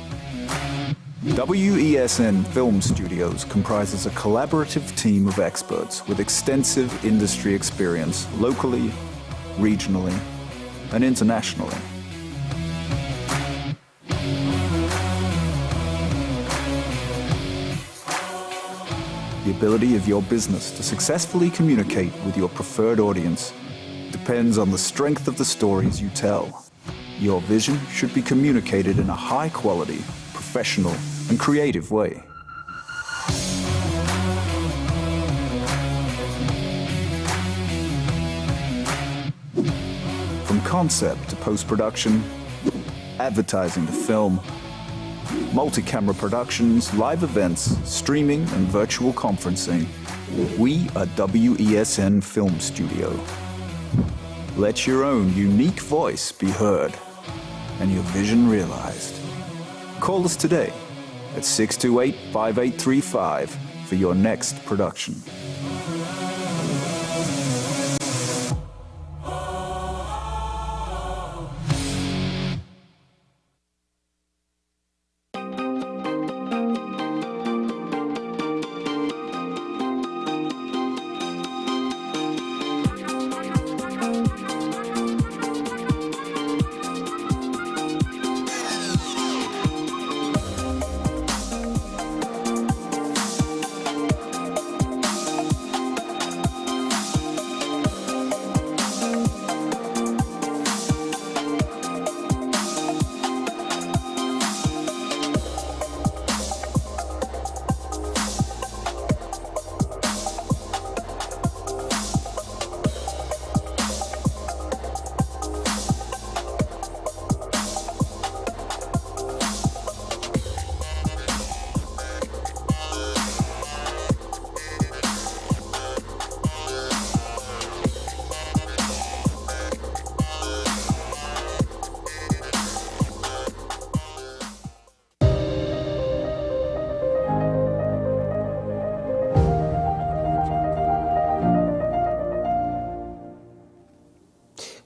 WESN Film Studios comprises a collaborative team of experts with extensive industry experience locally, regionally, and internationally. The ability of your business to successfully communicate with your preferred audience depends on the strength of the stories you tell. Your vision should be communicated in a high-quality, professional, and creative way. From concept to post-production, advertising to film, multi-camera productions, live events, streaming, and virtual conferencing, We are WESN Film Studio. Let your own unique voice be heard and your vision realized. Call us today at 628-5835 for your next production.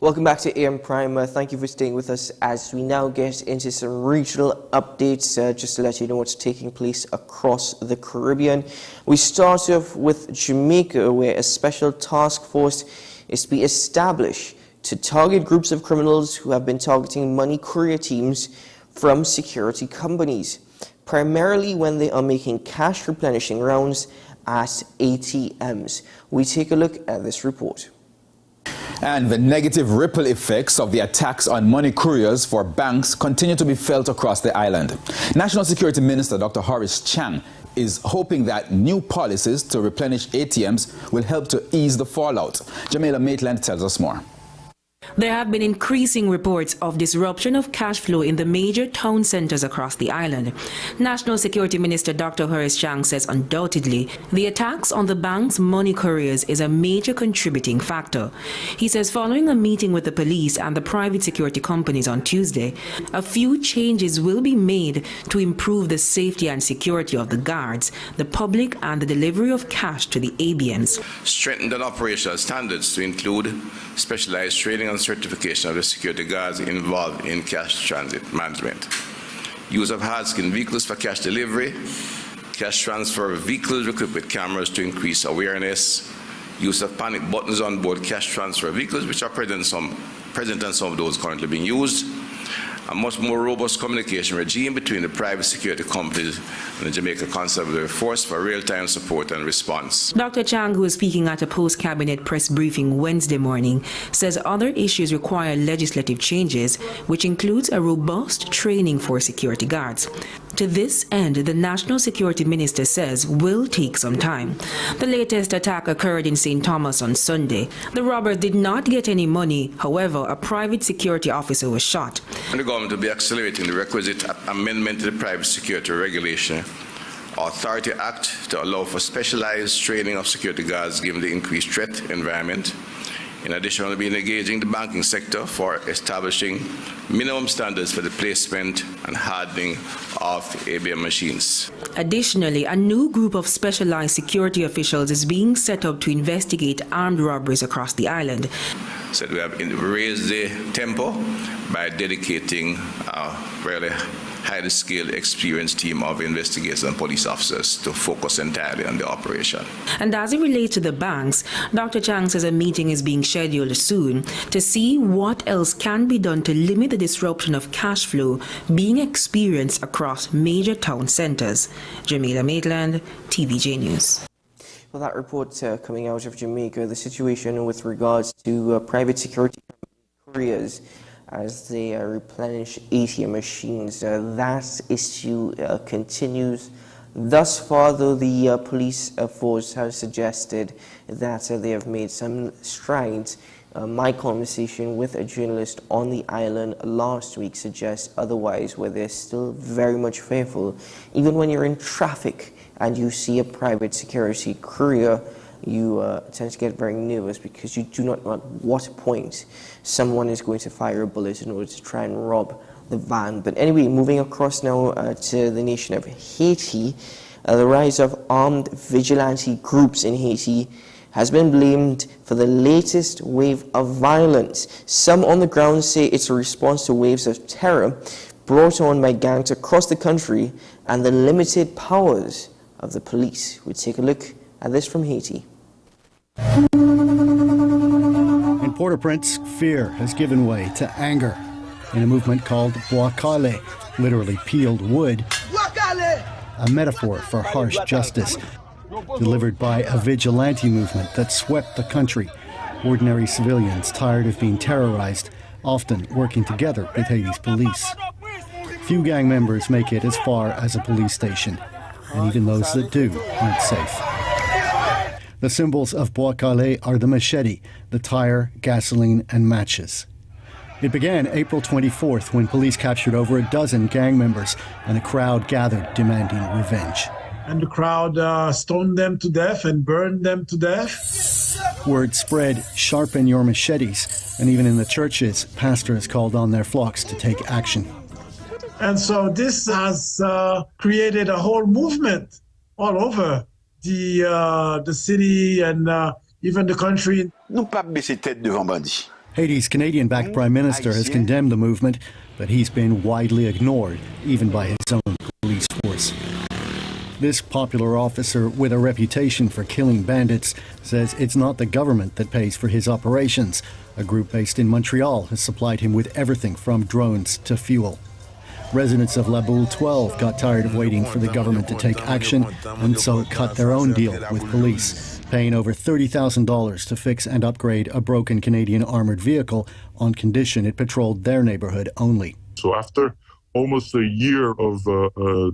Welcome back to AM Prime. Thank you for staying with us as we now get into some regional updates, just to let you know what's taking place across the Caribbean. We start off with Jamaica, where a special task force is to be established to target groups of criminals who have been targeting money courier teams from security companies, primarily when they are making cash replenishing rounds at ATMs. We take a look at this report. And the negative ripple effects of the attacks on money couriers for banks continue to be felt across the island. National Security Minister Dr. Horace Chang is hoping that new policies to replenish ATMs will help to ease the fallout. Jamila Maitland tells us more. There have been increasing reports of disruption of cash flow in the major town centers across the island. National Security Minister Dr. Horace Chang says undoubtedly the attacks on the bank's money couriers is a major contributing factor. He says following a meeting with the police and the private security companies on Tuesday, a few changes will be made to improve the safety and security of the guards, the public, and the delivery of cash to the ABNs. Strengthened operational standards to include specialized training and certification of the security guards involved in cash transit management. Use of hard-skin vehicles for cash delivery, cash transfer of vehicles equipped with cameras to increase awareness, use of panic buttons on board cash transfer vehicles, which are present in some of those currently being used, a much more robust communication regime between the private security companies and the Jamaica Constabulary Force for real-time support and response. Dr. Chang, who was speaking at a post-cabinet press briefing Wednesday morning, says other issues require legislative changes, which includes a robust training for security guards. To this end, the National Security Minister says will take some time. The latest attack occurred in St. Thomas on Sunday. The robbers did not get any money. However, a private security officer was shot. And the government will be accelerating the requisite amendment to the Private Security Regulation Authority Act to allow for specialized training of security guards given the increased threat environment. In addition, we'll be engaging the banking sector for establishing minimum standards for the placement and hardening of ABM machines. Additionally, a new group of specialized security officials is being set up to investigate armed robberies across the island. So we have raised the tempo by dedicating a really highly skilled, experienced team of investigators and police officers to focus entirely on the operation. And as it relates to the banks, Dr. Chang says a meeting is being scheduled soon to see what else can be done to limit the disruption of cash flow being experienced across major town centers. Jamila Maitland, TVJ News. Well, that report coming out of Jamaica, the situation with regards to private security couriers as they replenish ATM machines. That issue continues. Thus far, though, the police force has suggested that they have made some strides. My conversation with a journalist on the island last week suggests otherwise, where they're still very much fearful. Even when you're in traffic, and you see a private security courier, you tend to get very nervous because you do not know at what point someone is going to fire a bullet in order to try and rob the van. But anyway, moving across now to the nation of Haiti, the rise of armed vigilante groups in Haiti has been blamed for the latest wave of violence. Some on the ground say it's a response to waves of terror brought on by gangs across the country and the limited powers of the police. We'll take a look at this from Haiti. In Port-au-Prince, fear has given way to anger in a movement called Bois Calé, literally peeled wood, a metaphor for harsh justice, delivered by a vigilante movement that swept the country. Ordinary civilians tired of being terrorized, often working together with Haiti's police. Few gang members make it as far as a police station, and even those that do aren't safe. The symbols of Bois Calé are the machete, the tire, gasoline, and matches. It began April 24th when police captured over a dozen gang members and a crowd gathered demanding revenge. And the crowd stoned them to death and burned them to death. Word spread, sharpen your machetes, and even in the churches, pastors called on their flocks to take action. And so this has created a whole movement all over the city and even the country. Haiti's Canadian-backed Prime Minister has condemned the movement, but he's been widely ignored, even by his own police force. This popular officer, with a reputation for killing bandits, says it's not the government that pays for his operations. A group based in Montreal has supplied him with everything from drones to fuel. Residents of La Boule 12 got tired of waiting for the government to take action and so cut their own deal with police, paying over $30,000 to fix and upgrade a broken Canadian armoured vehicle on condition it patrolled their neighbourhood only. So after almost a year of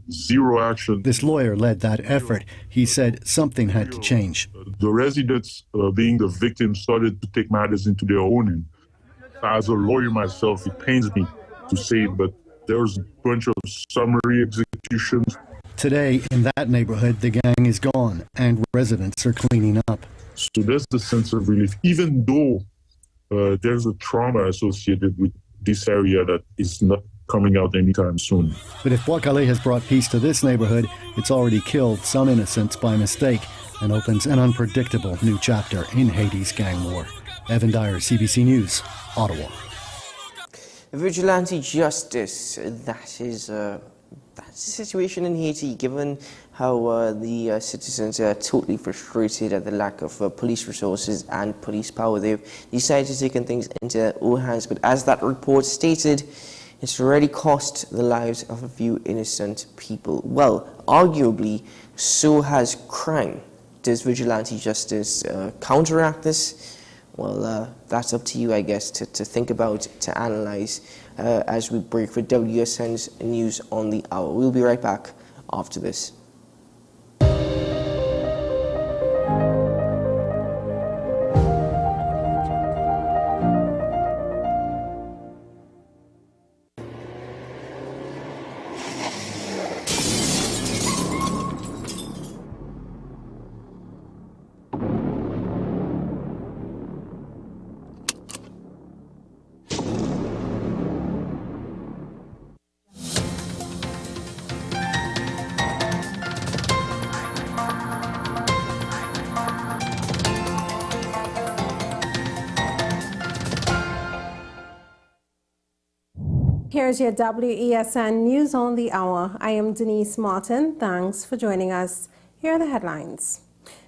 zero action, this lawyer led that effort. He said something had to change. The residents, being the victims, started to take matters into their own hands. As a lawyer myself, it pains me to say it, but there's a bunch of summary executions. Today, in that neighborhood, the gang is gone and residents are cleaning up. So there's the sense of relief, even though there's a trauma associated with this area that is not coming out anytime soon. But if Bois Calé has brought peace to this neighborhood, it's already killed some innocents by mistake and opens an unpredictable new chapter in Haiti's gang war. Evan Dyer, CBC News, Ottawa. Vigilante justice, that's the situation in Haiti, given how the citizens are totally frustrated at the lack of police resources and police power. They've decided to take things into their own hands, but as that report stated, it's already cost the lives of a few innocent people. Well, arguably, so has crime. Does vigilante justice counteract this? Well, that's up to you, I guess, to think about, to analyze as we break for WSN's News on the Hour. We'll be right back after this. Here's your WESN News on the Hour. I am Denise Martin. Thanks for joining us. Here are the headlines.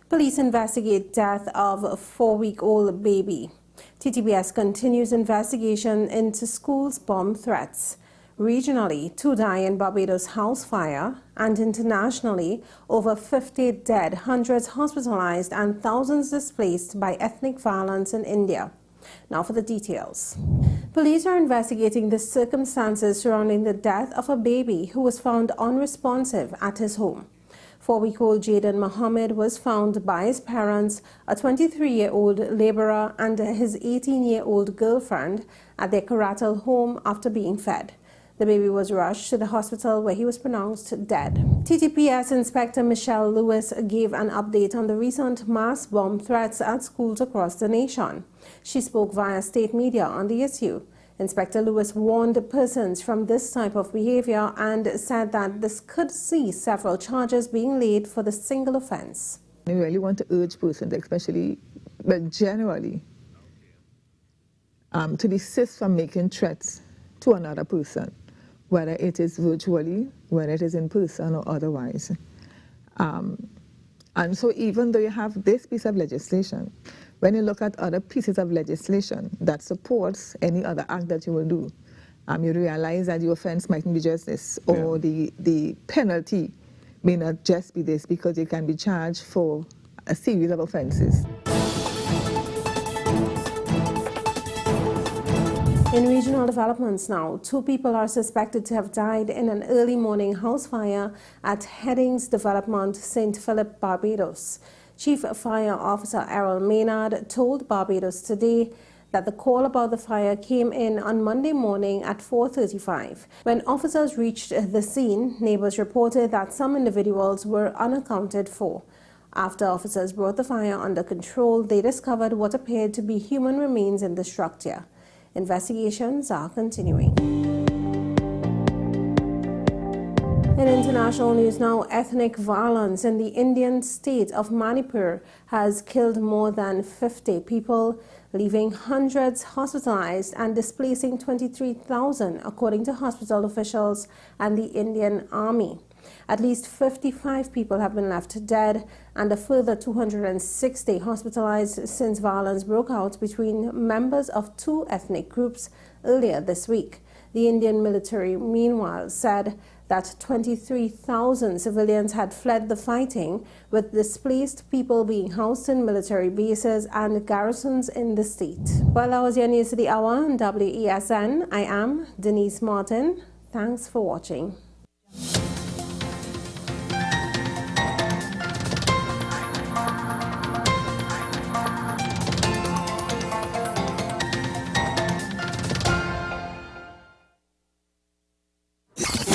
Police investigate death of a 4-week-old baby. TTBS continues investigation into schools bomb threats. Regionally, 2 die in Barbados house fire, and internationally, over 50 dead, hundreds hospitalized, and thousands displaced by ethnic violence in India. Now for the details. Police are investigating the circumstances surrounding the death of a baby who was found unresponsive at his home. 4-week-old Jaden Mohammed was found by his parents, a 23-year-old laborer, and his 18-year-old girlfriend at their Karatal home after being fed. The baby was rushed to the hospital where he was pronounced dead. TTPS Inspector Michelle Lewis gave an update on the recent mass bomb threats at schools across the nation. She spoke via state media on the issue. Inspector Lewis warned persons from this type of behavior and said that this could see several charges being laid for the single offense. I really want to urge persons, especially, but generally, to desist from making threats to another person, whether it is virtually, whether it is in person or otherwise. And so even though you have this piece of legislation, when you look at other pieces of legislation that supports any other act that you will do, you realize that the offense mightn't be just this, or the penalty may not just be this, because you can be charged for a series of offenses. In regional developments now, 2 people are suspected to have died in an early morning house fire at Headings Development, St. Philip, Barbados. Chief Fire Officer Errol Maynard told Barbados Today that the call about the fire came in on Monday morning at 4:35. When officers reached the scene, neighbors reported that some individuals were unaccounted for. After officers brought the fire under control, they discovered what appeared to be human remains in the structure. Investigations are continuing. In international news now, ethnic violence in the Indian state of Manipur has killed more than 50 people, leaving hundreds hospitalized and displacing 23,000, according to hospital officials and the Indian Army. At least 55 people have been left dead and a further 260 hospitalized since violence broke out between members of 2 ethnic groups earlier this week. The Indian military, meanwhile, said that 23,000 civilians had fled the fighting, with displaced people being housed in military bases and garrisons in the state. Well, that was your news of the hour on WESN. I am Denise Martin. Thanks for watching.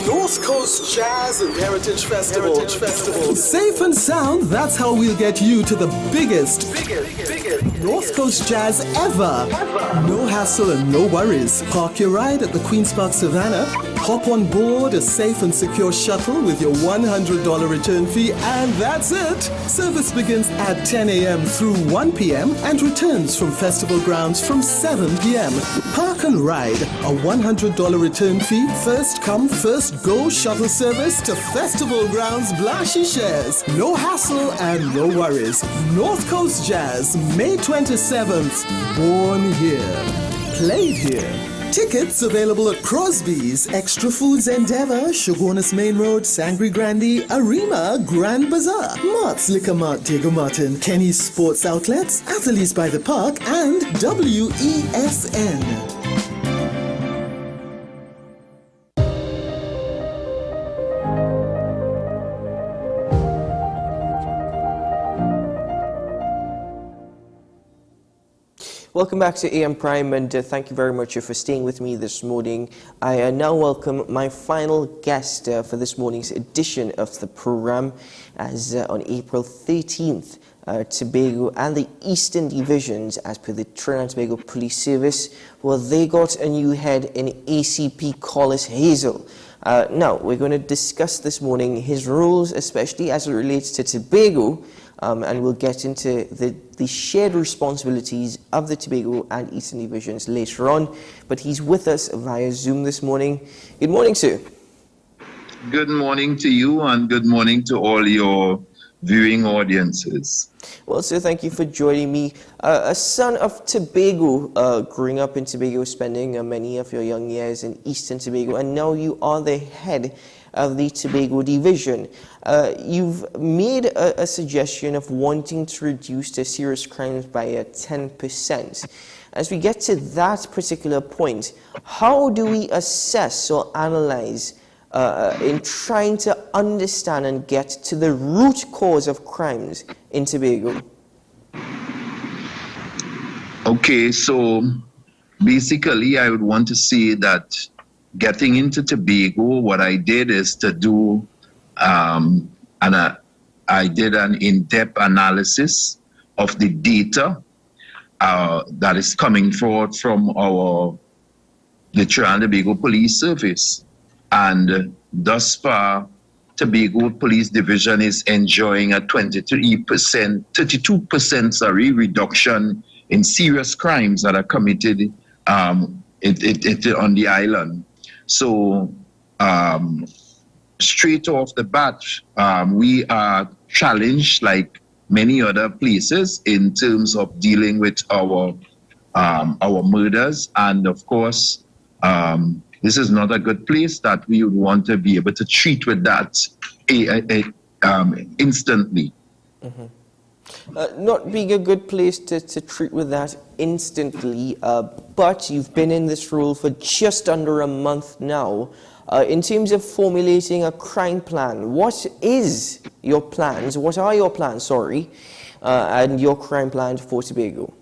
North Coast Jazz and Heritage Festival. Safe and sound, that's how we'll get you to the biggest North Coast Jazz ever. No hassle and no worries. Park your ride at the Queen's Park Savannah, hop on board a safe and secure shuttle with your $100 return fee, and that's it. Service begins at 10 a.m. through 1 p.m. and returns from festival grounds from 7 p.m. Park and ride, a $100 return fee, first come, first go shuttle service to festival grounds Blashy shares. No hassle and no worries. North Coast Jazz, May 27th. Born here, played here. Tickets available at Crosby's, Extra Foods Endeavour, Shogunus Main Road, Sangre Grande, Arima, Grand Bazaar, Mart's Liquor Mart, Diego Martin, Kenny's Sports Outlets, Athletes by the Park, and WESN. Welcome back to AM Prime, and thank you very much for staying with me this morning. I now welcome my final guest for this morning's edition of the program, as on April 13th, Tobago and the Eastern Divisions, as per the Trinidad and Tobago Police Service, well, they got a new head in ACP Collis Hazel. Now, we're going to discuss this morning his roles, especially as it relates to Tobago, and we'll get into the shared responsibilities of the Tobago and Eastern Divisions later on. But he's with us via Zoom this morning. Good morning, sir. Good morning to you, and good morning to all your viewing audiences. Well, sir, thank you for joining me. A son of Tobago, growing up in Tobago, spending many of your young years in Eastern Tobago, and now you are the head of the Tobago Division. You've made a suggestion of wanting to reduce the serious crimes by 10%. As we get to that particular point, how do we assess or analyze in trying to understand and get to the root cause of crimes in Tobago? Okay, so basically I would want to say that getting into Tobago, what I did is to do, I did an in-depth analysis of the data that is coming forward from the Trinidad and Tobago Police Service. And thus far, Tobago Police Division is enjoying a 32% reduction in serious crimes that are committed on the island. So straight off the bat, we are challenged like many other places in terms of dealing with our murders. And of course, this is not a good place that we would want to be able to treat with that instantly. Mm-hmm. Not being a good place to treat with that instantly, but you've been in this role for just under a month now. In terms of formulating a crime plan, what is your plans? What are your plans, sorry, and your crime plan for Tobago?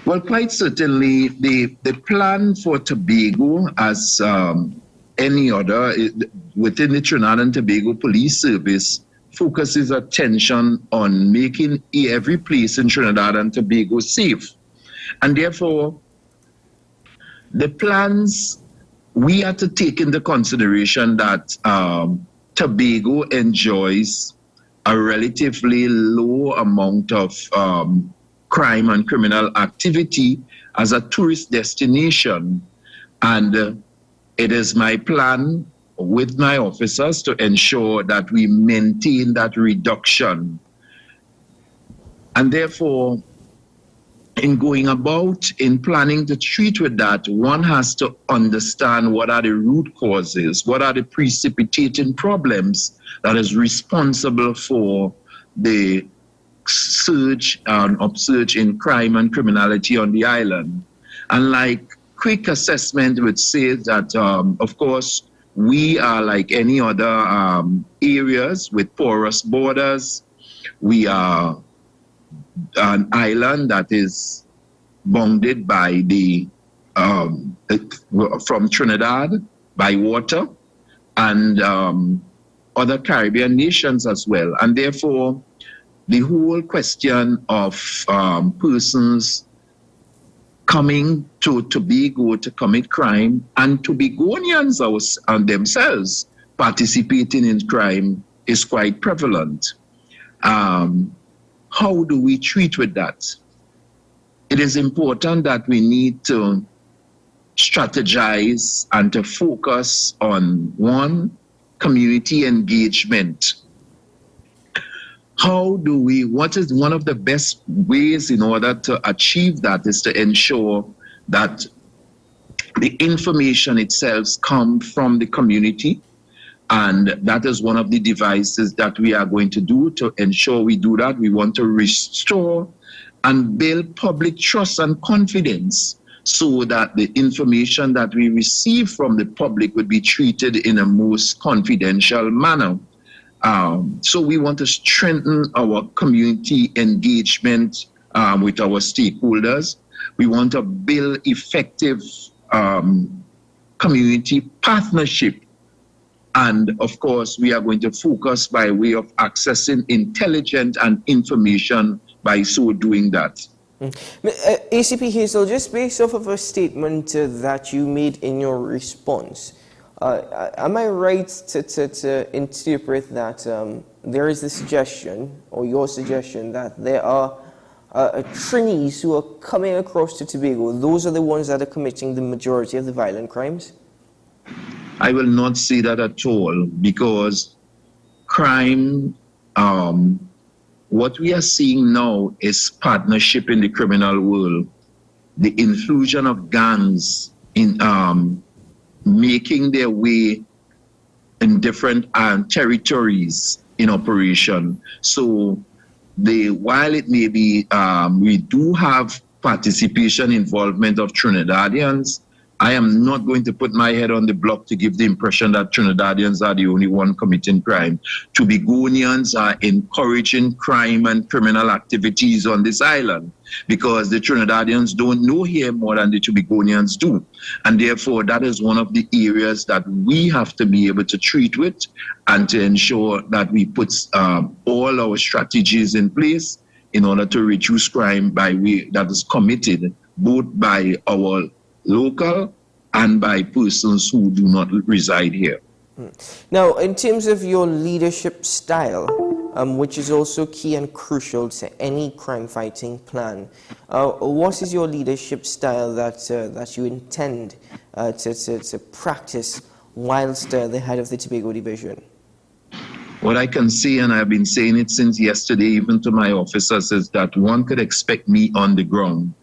Well, quite certainly, the plan for Tobago, as any other within the Trinidad and Tobago Police Service, focuses attention on making every place in Trinidad and Tobago safe. And therefore, the plans, we have to take into consideration that Tobago enjoys a relatively low amount of crime and criminal activity as a tourist destination. And it is my plan with my officers to ensure that we maintain that reduction. And therefore, in going about, in planning to treat with that, one has to understand what are the root causes, what are the precipitating problems that is responsible for the surge and upsurge in crime and criminality on the island. And like quick assessment would say that, of course, we are like any other areas with porous borders. We are an island that is bounded by from Trinidad by water and other Caribbean nations as well. And therefore, the whole question of persons coming to Tobago to commit crime and Tobagonians themselves participating in crime is quite prevalent. How do we treat with that? It is important that we need to strategize and to focus on, one, community engagement. What is one of the best ways in order to achieve that is to ensure that the information itself comes from the community. And that is one of the devices that we are going to do to ensure we do that. We want to restore and build public trust and confidence so that the information that we receive from the public would be treated in a most confidential manner. So we want to strengthen our community engagement with our stakeholders. We want to build effective community partnership. And of course, we are going to focus by way of accessing intelligence and information by so doing that. ACP Hazel, just based off of a statement that you made in your response, am I right to interpret that there is the suggestion, or your suggestion, that there are Trinis who are coming across to Tobago? Those are the ones that are committing the majority of the violent crimes? I will not say that at all, because crime, what we are seeing now is partnership in the criminal world. The inclusion of gangs in making their way in different territories in operation. So while it may be, we do have participation, involvement of Trinidadians, I am not going to put my head on the block to give the impression that Trinidadians are the only one committing crime. Tobagonians are encouraging crime and criminal activities on this island. because the Trinidadians don't know here more than the Tobagonians do. And therefore, that is one of the areas that we have to be able to treat with and to ensure that we put all our strategies in place in order to reduce crime by way that is committed both by our local and by persons who do not reside here. Now, in terms of your leadership style, which is also key and crucial to any crime-fighting plan, what is your leadership style that you intend to practice whilst the head of the Tobago Division? What I can say, and I've been saying it since yesterday, even to my officers, is that one could expect me on the ground.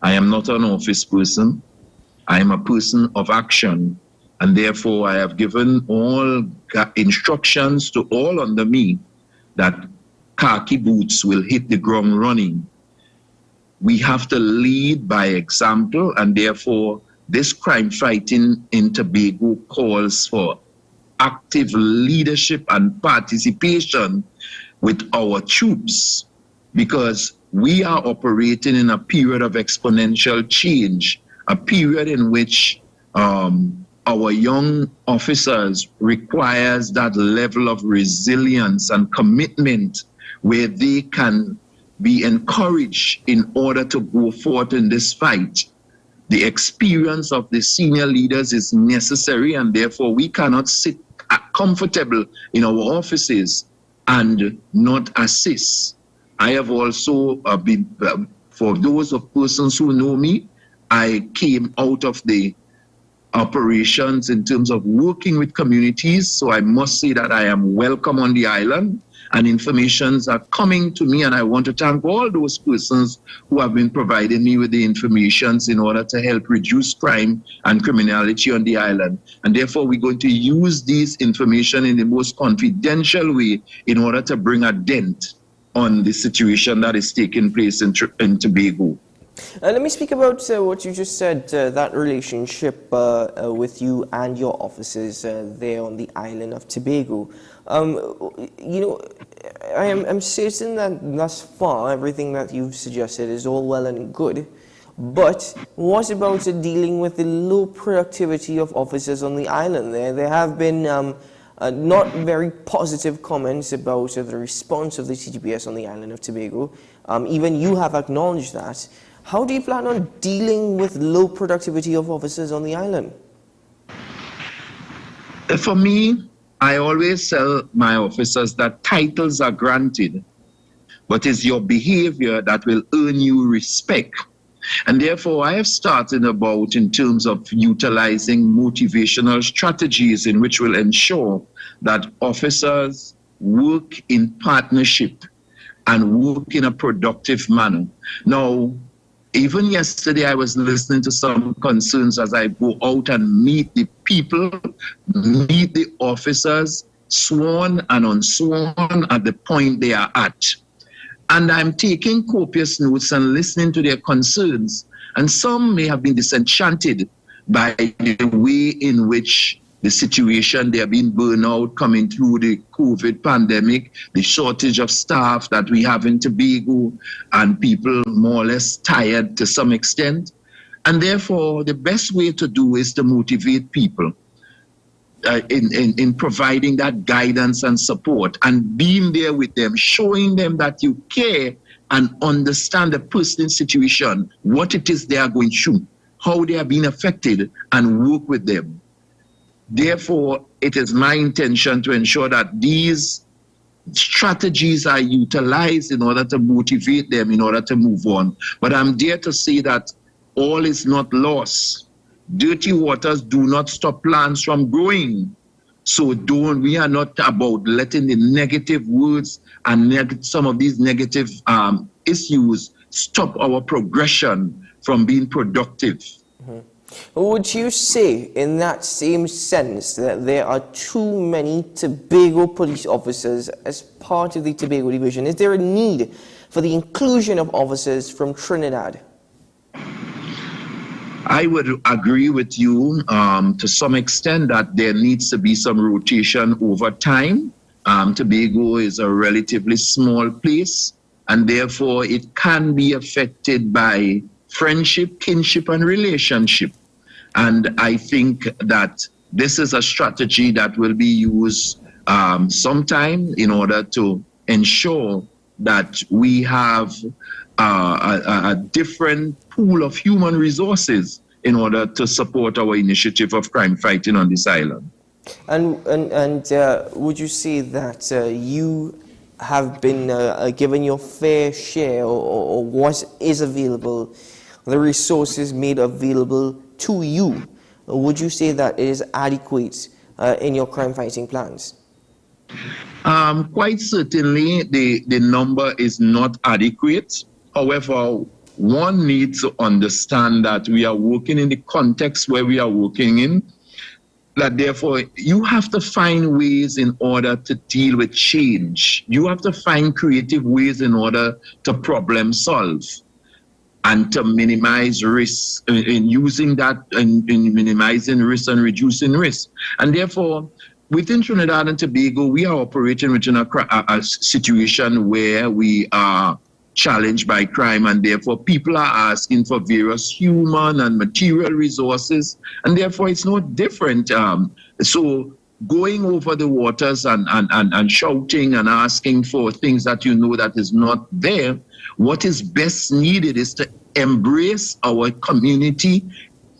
I am not an office person. I am a person of action. And therefore, I have given all instructions to all under me that khaki boots will hit the ground running. We have to lead by example, and therefore, this crime fighting in Tobago calls for active leadership and participation with our troops, because we are operating in a period of exponential change, a period in which our young officers requires that level of resilience and commitment where they can be encouraged in order to go forth in this fight. The experience of the senior leaders is necessary, and therefore we cannot sit comfortable in our offices and not assist. I have also been, for those of persons who know me, I came out of the operations in terms of working with communities, so I must say that I am welcome on the island, and informations are coming to me, and I want to thank all those persons who have been providing me with the informations in order to help reduce crime and criminality on the island. And therefore, we're going to use these information in the most confidential way in order to bring a dent on the situation that is taking place in Tobago. Let me speak about what you just said, that relationship with you and your officers there on the island of Tobago. You know, I'm certain that thus far everything that you've suggested is all well and good, but what about dealing with the low productivity of officers on the island there? There have been not very positive comments about the response of the TGPS on the island of Tobago. Even you have acknowledged that. How do you plan on dealing with low productivity of officers on the island? For me, I always tell my officers that titles are granted, but it's your behavior that will earn you respect. And therefore, I have started about in terms of utilizing motivational strategies in which will ensure that officers work in partnership and work in a productive manner. Now, even yesterday, I was listening to some concerns as I go out and meet the people, meet the officers, sworn and unsworn at the point they are at. And I'm taking copious notes and listening to their concerns. And some may have been disenchanted by the way in which the situation, they have been burned out coming through the COVID pandemic, the shortage of staff that we have in Tobago, and people more or less tired to some extent. And therefore, the best way to do is to motivate people in providing that guidance and support and being there with them, showing them that you care and understand the person's situation, what it is they are going through, how they are being affected, and work with them. Therefore, it is my intention to ensure that these strategies are utilized in order to motivate them, in order to move on. But I'm there to say that all is not lost. Dirty waters do not stop plants from growing. So we are not about letting the negative words and some of these negative issues stop our progression from being productive. Mm-hmm. Would you say, in that same sense, that there are too many Tobago police officers as part of the Tobago Division? Is there a need for the inclusion of officers from Trinidad? I would agree with you to some extent that there needs to be some rotation over time. Tobago is a relatively small place, and therefore it can be affected by friendship, kinship, and relationship. And I think that this is a strategy that will be used sometime in order to ensure that we have a different pool of human resources in order to support our initiative of crime fighting on this island. And would you say that you have been given your fair share, or what is available, the resources made available to you? Would you say that it is adequate in your crime fighting plans? Quite certainly, the number is not adequate. However, one needs to understand that we are working in the context where we are working in, that therefore you have to find ways in order to deal with change. You have to find creative ways in order to problem solve and to minimize risk in using that, in minimizing risk and reducing risk. And therefore, within Trinidad and Tobago, we are operating within a situation where we are challenged by crime, and therefore people are asking for various human and material resources, and therefore it's no different. So going over the waters and shouting and asking for things that you know that is not there, what is best needed is to embrace our community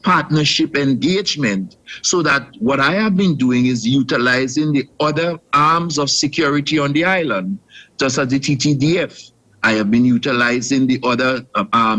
partnership engagement, so that what I have been doing is utilizing the other arms of security on the island, just as the TTDF. I have been utilizing the other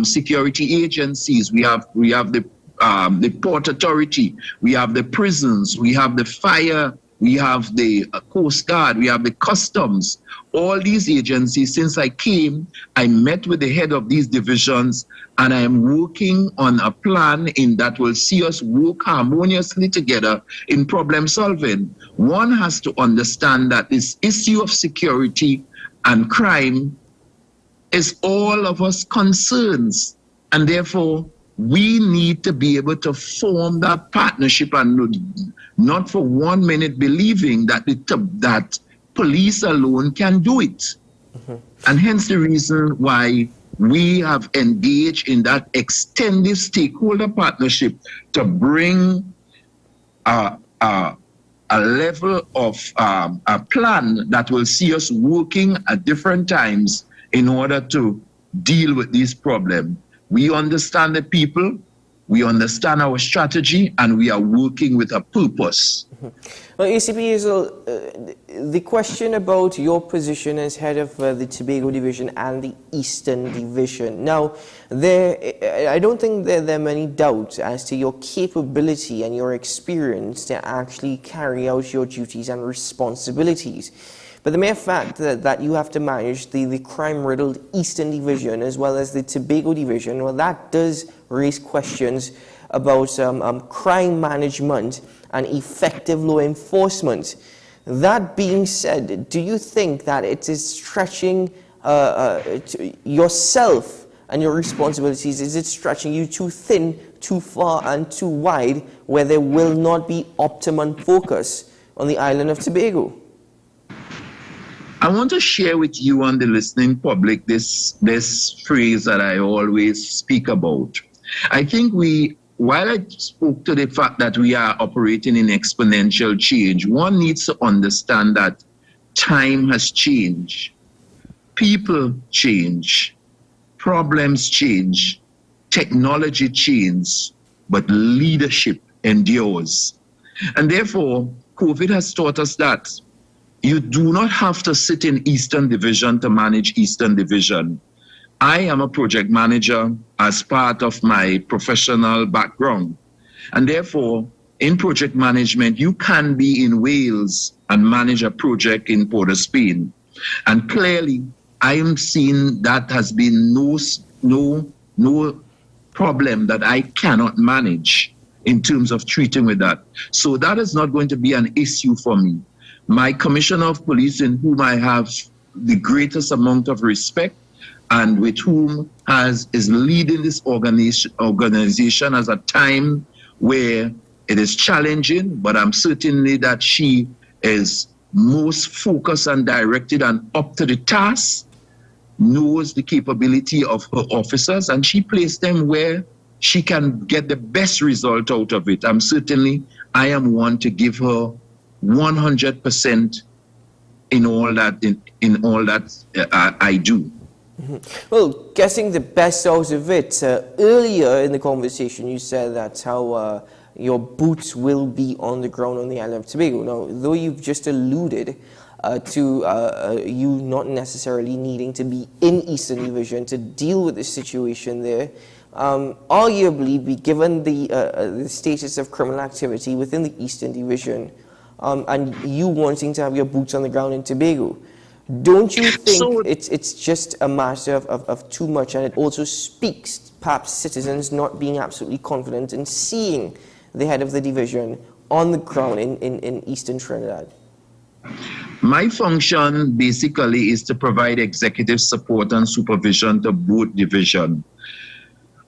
security agencies. We have the Port Authority, we have the prisons, we have the fire, we have the Coast Guard, we have the customs. All these agencies, since I came, I met with the head of these divisions, and I am working on a plan that will see us work harmoniously together in problem solving. One has to understand that this issue of security and crime is all of us concerns, and therefore we need to be able to form that partnership, and not for 1 minute believing that that police alone can do it. And hence the reason why we have engaged in that extended stakeholder partnership to bring a level of a plan that will see us working at different times in order to deal with these problems. We understand the people, we understand our strategy, and we are working with a purpose. Well, ACP Hazel, the question about your position as head of the Tobago Division and the Eastern Division. Now, I don't think there are many doubts as to your capability and your experience to actually carry out your duties and responsibilities. But the mere fact that you have to manage the crime-riddled Eastern Division as well as the Tobago Division, well, that does raise questions about crime management and effective law enforcement. That being said, do you think that it is stretching yourself and your responsibilities? Is it stretching you too thin, too far, and too wide, where there will not be optimum focus on the island of Tobago? I want to share with you and the listening public this phrase that I always speak about. I think while I spoke to the fact that we are operating in exponential change, one needs to understand that time has changed. People change. Problems change. Technology changes. But leadership endures. And therefore, COVID has taught us that you do not have to sit in Eastern Division to manage Eastern Division. I am a project manager as part of my professional background. And therefore, in project management, you can be in Wales and manage a project in Port of Spain. And clearly, I am seeing that has been no problem that I cannot manage in terms of treating with that. So that is not going to be an issue for me. My Commissioner of Police, in whom I have the greatest amount of respect and with whom is leading this organization at a time where it is challenging, but I'm certainly that she is most focused and directed and up to the task. knows the capability of her officers, and she placed them where she can get the best result out of it. I am one to give her 100% in all that I do. Well, getting the best out of it, earlier in the conversation you said that's how your boots will be on the ground on the island of Tobago. Now, though you've just alluded to you not necessarily needing to be in Eastern Division to deal with the situation there, arguably, given the status of criminal activity within the Eastern Division, and you wanting to have your boots on the ground in Tobago, don't you think it's just a matter of too much, and it also speaks, perhaps, citizens not being absolutely confident in seeing the head of the division on the ground in Eastern Trinidad? My function basically is to provide executive support and supervision to both divisions.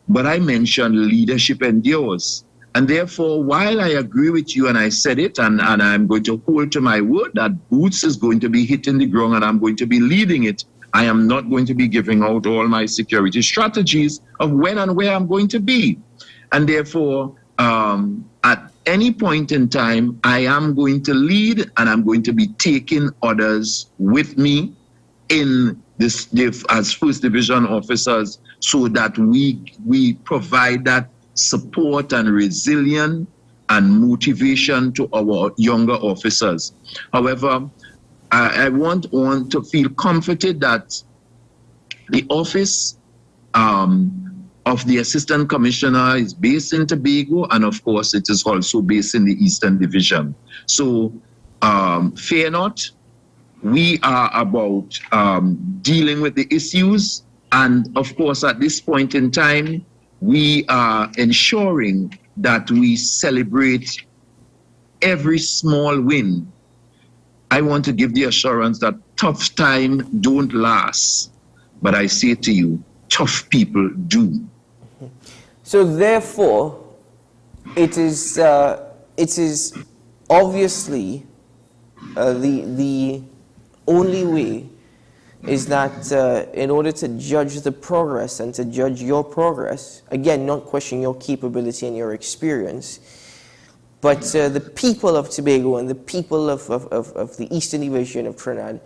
But I mentioned leadership endures. And therefore, while I agree with you, and I said it, and I'm going to hold to my word that boots is going to be hitting the ground and I'm going to be leading it, I am not going to be giving out all my security strategies of when and where I'm going to be. And therefore, at any point in time, I am going to lead, and I'm going to be taking others with me in this as First Division officers, so that we provide that support and resilience and motivation to our younger officers. However, I want one to feel comforted that the office of the Assistant Commissioner is based in Tobago, and of course it is also based in the Eastern Division. So fear not, we are about dealing with the issues, and of course at this point in time, we are ensuring that we celebrate every small win. I want to give the assurance that tough times don't last, but I say to you, tough people do. So therefore, it is obviously the only way is that in order to judge the progress and to judge your progress, again, not questioning your capability and your experience, but the people of Tobago and the people of the Eastern Division of Trinidad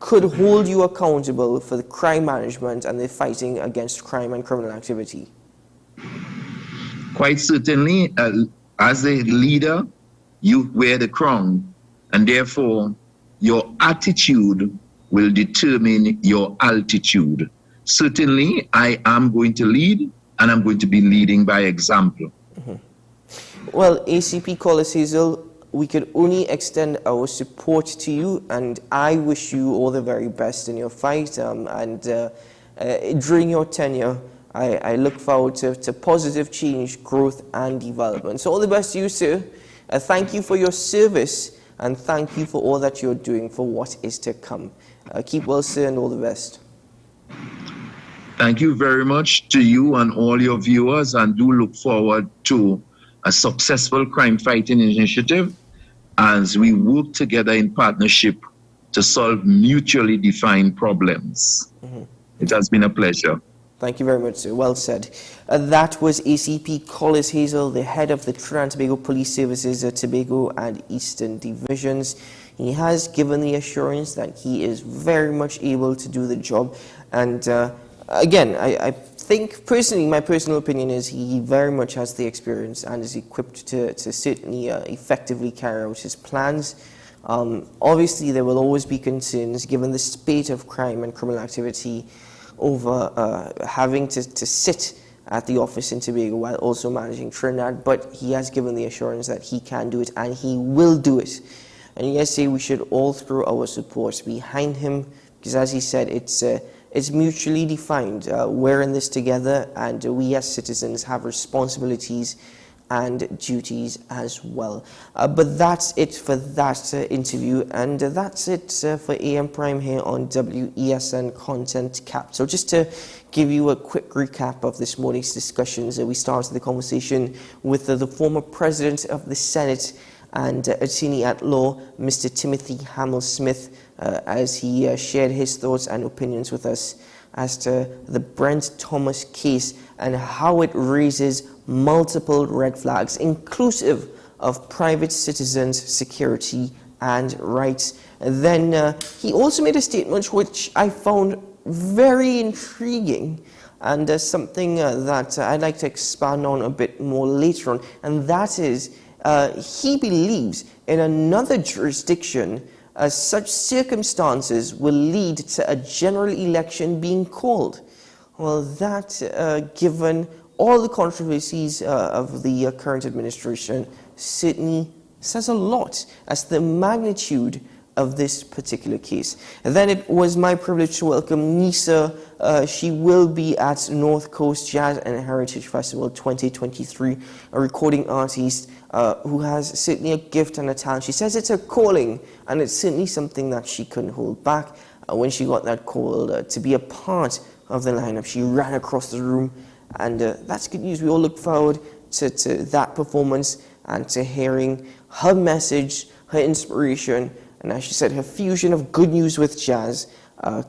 could hold you accountable for the crime management and the fighting against crime and criminal activity. Quite certainly, as a leader, you wear the crown, and therefore your attitude will determine your altitude. Certainly, I am going to lead, and I'm going to be leading by example. Well, ACP Collis Hazel, we could only extend our support to you, and I wish you all the very best in your fight. During your tenure, I look forward to positive change, growth, and development. So all the best to you, sir. Thank you for your service, and thank you for all that you're doing for what is to come. Keep well, sir, and all the best. Thank you very much to you and all your viewers, and do look forward to a successful crime-fighting initiative as we work together in partnership to solve mutually defined problems. It has been a pleasure. Thank you very much, sir. Well said. That was ACP Collis Hazel, the head of the Trinidad and Tobago Police Services, Tobago and Eastern Divisions. He has given the assurance that he is very much able to do the job. And again, I think personally, my personal opinion is he very much has the experience and is equipped to certainly effectively carry out his plans. Obviously, there will always be concerns given the spate of crime and criminal activity over having to sit at the office in Tobago while also managing Trinidad, but he has given the assurance that he can do it and he will do it. And yes, we should all throw our support behind him, because as he said, it's mutually defined. We're in this together, and we as citizens have responsibilities and duties as well. But that's it for that interview, and that's it for AM Prime here on WESN Content Cap. So just to give you a quick recap of this morning's discussions, we started the conversation with the former President of the Senate and Attorney at Law, Mr. Timothy Hamill-Smith, as he shared his thoughts and opinions with us as to the Brent Thomas case and how it raises multiple red flags, inclusive of private citizens' security and rights. And then he also made a statement which I found very intriguing, and something that I'd like to expand on a bit more later on, and that is he believes in another jurisdiction such circumstances will lead to a general election being called. Well, that, given all the controversies of the current administration, certainly says a lot as to the magnitude of this particular case. And then it was my privilege to welcome Nisa. She will be at North Coast Jazz and Heritage Festival 2023, a recording artist who has certainly a gift and a talent. She says it's her calling, and it's certainly something that she couldn't hold back. When she got that call to be a part of the lineup, she ran across the room, and that's good news. We all look forward to that performance and to hearing her message, her inspiration, and as she said, her fusion of good news with jazz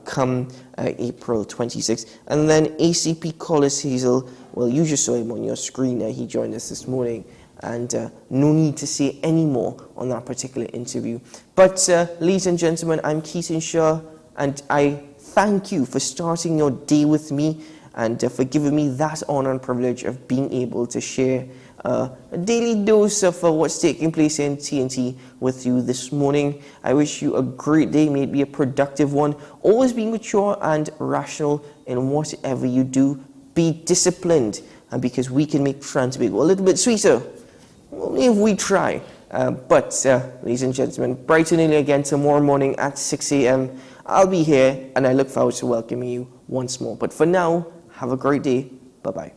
come April 26th. And then ACP Collis Hazel, well, you just saw him on your screen. He joined us this morning, and no need to say any more on that particular interview. But ladies and gentlemen, I'm Keaton Shaw, and I thank you for starting your day with me and for giving me that honor and privilege of being able to share a daily dose of what's taking place in TNT with you this morning. I wish you a great day, may it be a productive one. Always be mature and rational in whatever you do. Be disciplined, and because we can make Trinidad a little bit sweeter, only if we try. But ladies and gentlemen, bright and early again tomorrow morning at 6 a.m. I'll be here, and I look forward to welcoming you once more. But for now, have a great day. Bye-bye.